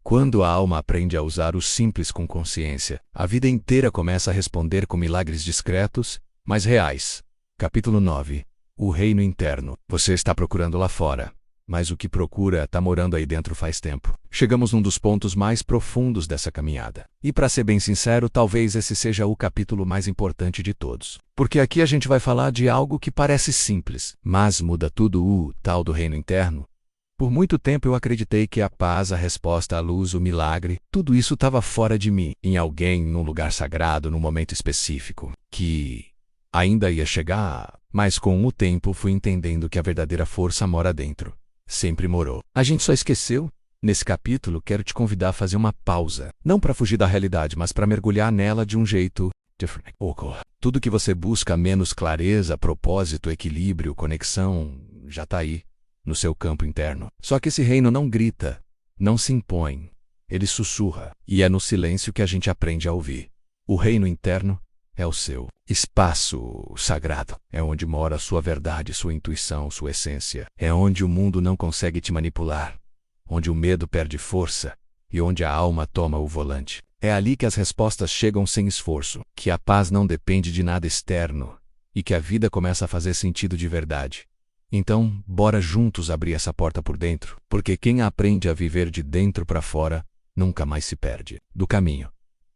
Quando a alma aprende a usar o simples com consciência, a vida inteira começa a responder com milagres discretos, mas reais. Capítulo 9. O reino interno. Você está procurando lá fora. Mas o que procura está morando aí dentro faz tempo. Chegamos num dos pontos mais profundos dessa caminhada. E para ser bem sincero, talvez esse seja o capítulo mais importante de todos. Porque aqui a gente vai falar de algo que parece simples, mas muda tudo, o tal do reino interno. Por muito tempo eu acreditei que a paz, a resposta, a luz, o milagre, tudo isso estava fora de mim, em alguém, num lugar sagrado, num momento específico, que ainda ia chegar, mas com o tempo fui entendendo que a verdadeira força mora dentro. Sempre morou. A gente só esqueceu? Nesse capítulo, quero te convidar a fazer uma pausa. Não para fugir da realidade, mas para mergulhar nela de um jeito diferente. Tudo que você busca, menos clareza, propósito, equilíbrio, conexão, já está aí, no seu campo interno. Só que esse reino não grita, não se impõe, ele sussurra. E é no silêncio que a gente aprende a ouvir. O reino interno é o seu espaço sagrado. É onde mora sua verdade, sua intuição, sua essência. É onde o mundo não consegue te manipular, onde o medo perde força e onde a alma toma o volante. É ali que as respostas chegam sem esforço, que a paz não depende de nada externo e que a vida começa a fazer sentido de verdade. Então, bora juntos abrir essa porta por dentro, porque quem aprende a viver de dentro para fora nunca mais se perde do caminho.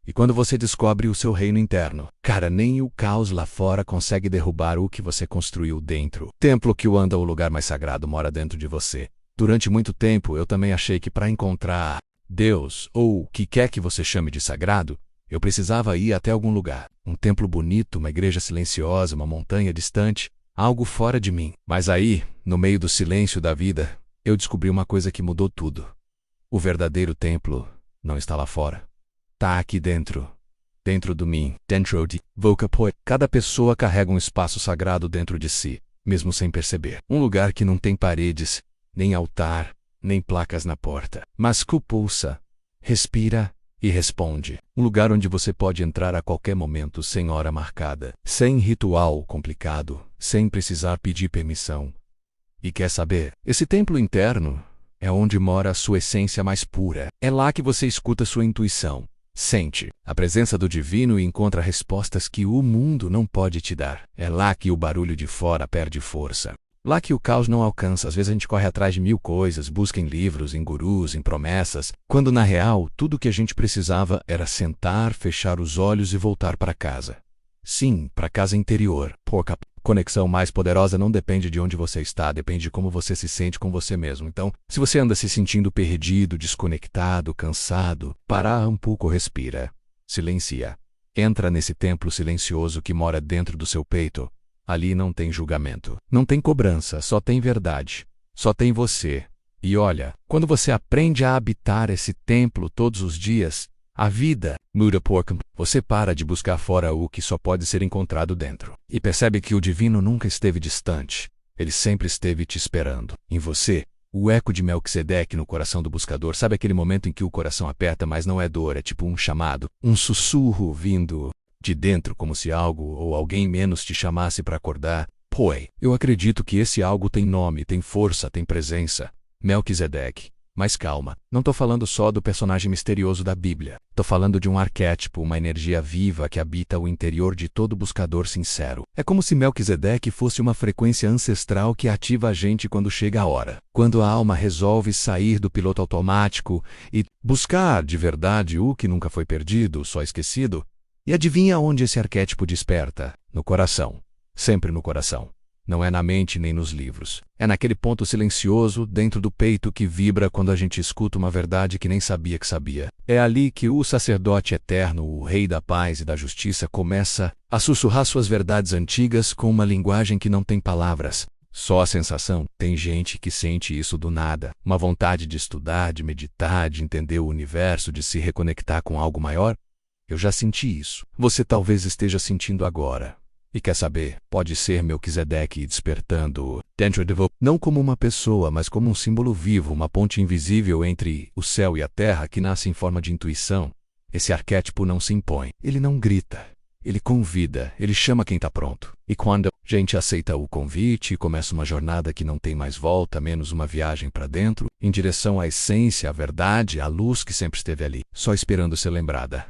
E quando você descobre o seu reino interno, cara, nem o caos lá fora consegue derrubar o que você construiu dentro. Templo que anda, o lugar mais sagrado, mora dentro de você. Durante muito tempo eu também achei que para encontrar Deus, ou o que quer que você chame de sagrado, eu precisava ir até algum lugar. Um templo bonito, uma igreja silenciosa, uma montanha distante, algo fora de mim. Mas aí, no meio do silêncio da vida, eu descobri uma coisa que mudou tudo. O verdadeiro templo não está lá fora. Está aqui dentro. Dentro de mim. Dentro de Vocapoi. Cada pessoa carrega um espaço sagrado dentro de si, mesmo sem perceber. Um lugar que não tem paredes, nem altar, nem placas na porta. Mas que pulsa, respira e responde. Um lugar onde você pode entrar a qualquer momento, sem hora marcada, sem ritual complicado, sem precisar pedir permissão. E quer saber? Esse templo interno é onde mora a sua essência mais pura. É lá que você escuta sua intuição, sente a presença do divino e encontra respostas que o mundo não pode te dar. É lá que o barulho de fora perde força. Lá que o caos não alcança. Às vezes a gente corre atrás de 1000 coisas, busca em livros, em gurus, em promessas, quando na real tudo que a gente precisava era sentar, fechar os olhos e voltar para casa. Sim, para casa interior. Porque a conexão mais poderosa não depende de onde você está, depende de como você se sente com você mesmo. Então, se você anda se sentindo perdido, desconectado, cansado, para um pouco, respira, silencia. Entra nesse templo silencioso que mora dentro do seu peito. Ali não tem julgamento, não tem cobrança, só tem verdade, só tem você. E olha, quando você aprende a habitar esse templo todos os dias, a vida muda porque você para de buscar fora o que só pode ser encontrado dentro. E percebe que o divino nunca esteve distante, ele sempre esteve te esperando. Em você, o eco de Melquisedeque no coração do buscador. Sabe aquele momento em que o coração aperta, mas não é dor, é tipo um chamado, um sussurro vindo de dentro, como se algo ou alguém menos te chamasse para acordar. Poi, eu acredito que esse algo tem nome, tem força, tem presença. Melquisedeque. Mas calma, não tô falando só do personagem misterioso da Bíblia. Tô falando de um arquétipo, uma energia viva que habita o interior de todo buscador sincero. É como se Melquisedeque fosse uma frequência ancestral que ativa a gente quando chega a hora. Quando a alma resolve sair do piloto automático e buscar de verdade o que nunca foi perdido, só esquecido. E adivinha onde esse arquétipo desperta? No coração. Sempre no coração. Não é na mente nem nos livros. É naquele ponto silencioso dentro do peito que vibra quando a gente escuta uma verdade que nem sabia que sabia. É ali que o sacerdote eterno, o rei da paz e da justiça, começa a sussurrar suas verdades antigas com uma linguagem que não tem palavras. Só a sensação. Tem gente que sente isso do nada. Uma vontade de estudar, de meditar, de entender o universo, de se reconectar com algo maior. Eu já senti isso. Você talvez esteja sentindo agora. E quer saber? Pode ser Melquisedeque despertando dentro de você, não como uma pessoa, mas como um símbolo vivo, uma ponte invisível entre o céu e a terra que nasce em forma de intuição. Esse arquétipo não se impõe. Ele não grita. Ele convida. Ele chama quem está pronto. E quando a gente aceita o convite, começa uma jornada que não tem mais volta, menos uma viagem para dentro, em direção à essência, à verdade, à luz que sempre esteve ali, só esperando ser lembrada.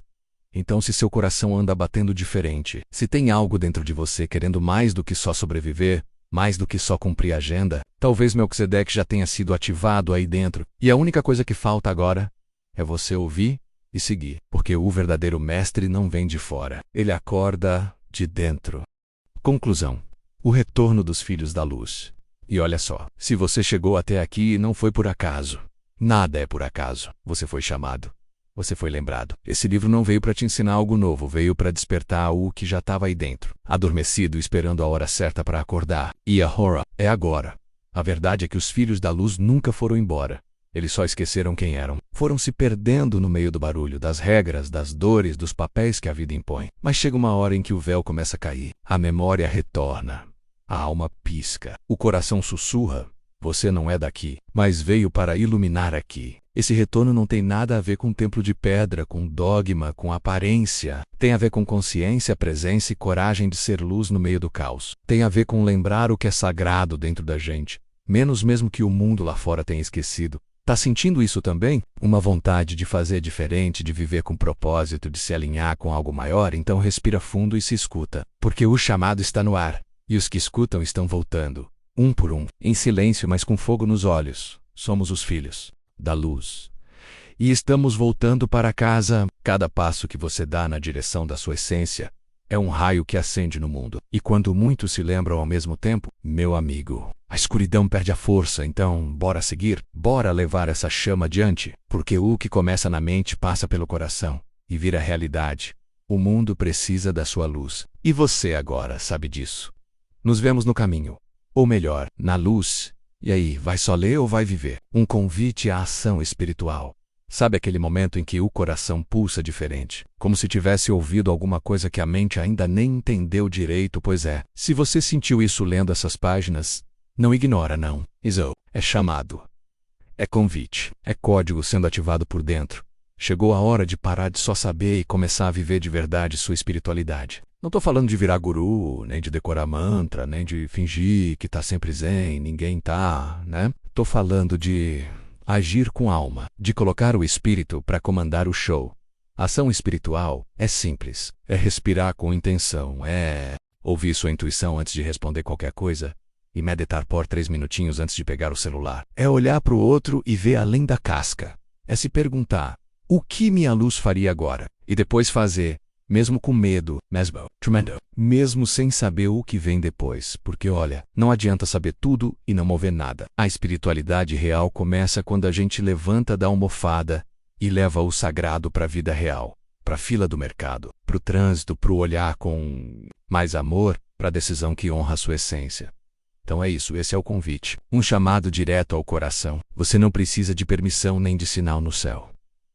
Então, se seu coração anda batendo diferente, se tem algo dentro de você querendo mais do que só sobreviver, mais do que só cumprir a agenda, talvez Melquisedeque já tenha sido ativado aí dentro, e a única coisa que falta agora é você ouvir e seguir, porque o verdadeiro mestre não vem de fora, ele acorda de dentro. Conclusão: o retorno dos filhos da luz. E olha só, se você chegou até aqui não foi por acaso. Nada é por acaso. Você foi chamado. Você foi lembrado. Esse livro não veio para te ensinar algo novo, veio para despertar o que já estava aí dentro, adormecido esperando a hora certa para acordar. E a hora é agora. A verdade é que os filhos da luz nunca foram embora. Eles só esqueceram quem eram. Foram se perdendo no meio do barulho, das regras, das dores, dos papéis que a vida impõe. Mas chega uma hora em que o véu começa a cair. A memória retorna. A alma pisca. O coração sussurra. Você não é daqui, mas veio para iluminar aqui. Esse retorno não tem nada a ver com templo de pedra, com dogma, com aparência. Tem a ver com consciência, presença e coragem de ser luz no meio do caos. Tem a ver com lembrar o que é sagrado dentro da gente, menos mesmo que o mundo lá fora tenha esquecido. Tá sentindo isso também? Uma vontade de fazer diferente, de viver com propósito, de se alinhar com algo maior? Então respira fundo e se escuta. Porque o chamado está no ar, e os que escutam estão voltando, um por um, em silêncio, mas com fogo nos olhos. Somos os filhos da luz. E estamos voltando para casa. Cada passo que você dá na direção da sua essência é um raio que acende no mundo. E quando muitos se lembram ao mesmo tempo, meu amigo, a escuridão perde a força. Então, bora seguir? Bora levar essa chama adiante? Porque o que começa na mente passa pelo coração e vira realidade. O mundo precisa da sua luz. E você agora sabe disso. Nos vemos no caminho. Ou melhor, na luz. E aí, vai só ler ou vai viver? Um convite à ação espiritual. Sabe aquele momento em que o coração pulsa diferente, como se tivesse ouvido alguma coisa que a mente ainda nem entendeu direito? Pois é, se você sentiu isso lendo essas páginas, não ignora não. Isso é chamado. É convite. É código sendo ativado por dentro. Chegou a hora de parar de só saber e começar a viver de verdade sua espiritualidade. Não tô falando de virar guru, nem de decorar mantra, nem de fingir que tá sempre zen, ninguém tá, né? Tô falando de agir com alma, de colocar o espírito para comandar o show. Ação espiritual é simples, é respirar com intenção, é ouvir sua intuição antes de responder qualquer coisa e meditar por 3 minutinhos antes de pegar o celular. É olhar para o outro e ver além da casca. É se perguntar, o que minha luz faria agora? E depois fazer, mesmo com medo, mesmo sem saber o que vem depois, porque olha, não adianta saber tudo e não mover nada. A espiritualidade real começa quando a gente levanta da almofada e leva o sagrado para a vida real, para a fila do mercado, para o trânsito, para o olhar com mais amor, para a decisão que honra a sua essência. Então é isso, esse é o convite. Um chamado direto ao coração. Você não precisa de permissão nem de sinal no céu.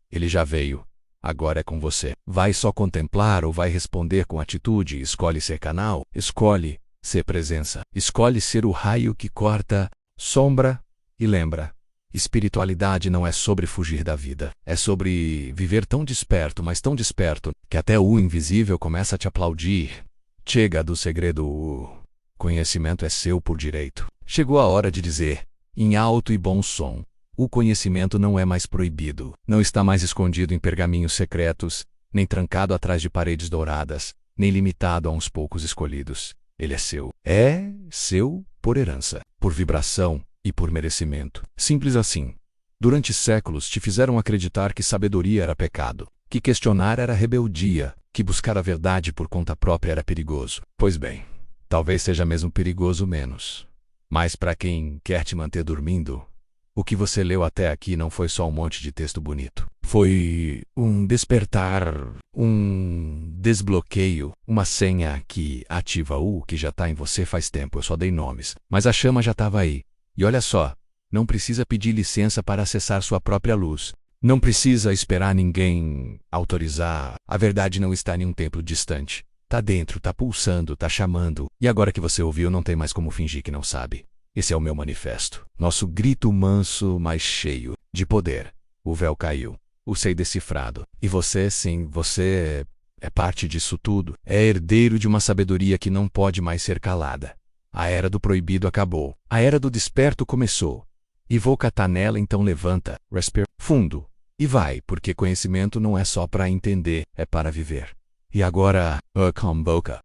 Ele já veio. Agora é com você. Vai só contemplar ou vai responder com atitude? Escolhe ser canal, escolhe ser presença, escolhe ser o raio que corta, sombra e lembra. Espiritualidade não é sobre fugir da vida, é sobre viver tão desperto, mas tão desperto, que até o invisível começa a te aplaudir. Chega do segredo, o conhecimento é seu por direito. Chegou a hora de dizer, em alto e bom som, o conhecimento não é mais proibido, não está mais escondido em pergaminhos secretos, nem trancado atrás de paredes douradas, nem limitado a uns poucos escolhidos. Ele é seu. É seu por herança, por vibração e por merecimento. Simples assim. Durante séculos te fizeram acreditar que sabedoria era pecado, que questionar era rebeldia, que buscar a verdade por conta própria era perigoso. Pois bem, talvez seja mesmo perigoso menos. Mas para quem quer te manter dormindo, o que você leu até aqui não foi só um monte de texto bonito. Foi um despertar, um desbloqueio, uma senha que ativa o que já está em você faz tempo. Eu só dei nomes, mas a chama já estava aí. E olha só, não precisa pedir licença para acessar sua própria luz. Não precisa esperar ninguém autorizar. A verdade não está em um templo distante. Tá dentro, tá pulsando, tá chamando. E agora que você ouviu, não tem mais como fingir que não sabe. Esse é o meu manifesto. Nosso grito manso, mas cheio de poder. O véu caiu. O sei decifrado. E você, sim, você é parte disso tudo. É herdeiro de uma sabedoria que não pode mais ser calada. A era do proibido acabou. A era do desperto começou. E vou catar nela, então levanta, respira fundo. E vai, porque conhecimento não é só para entender, é para viver. E agora, com boca.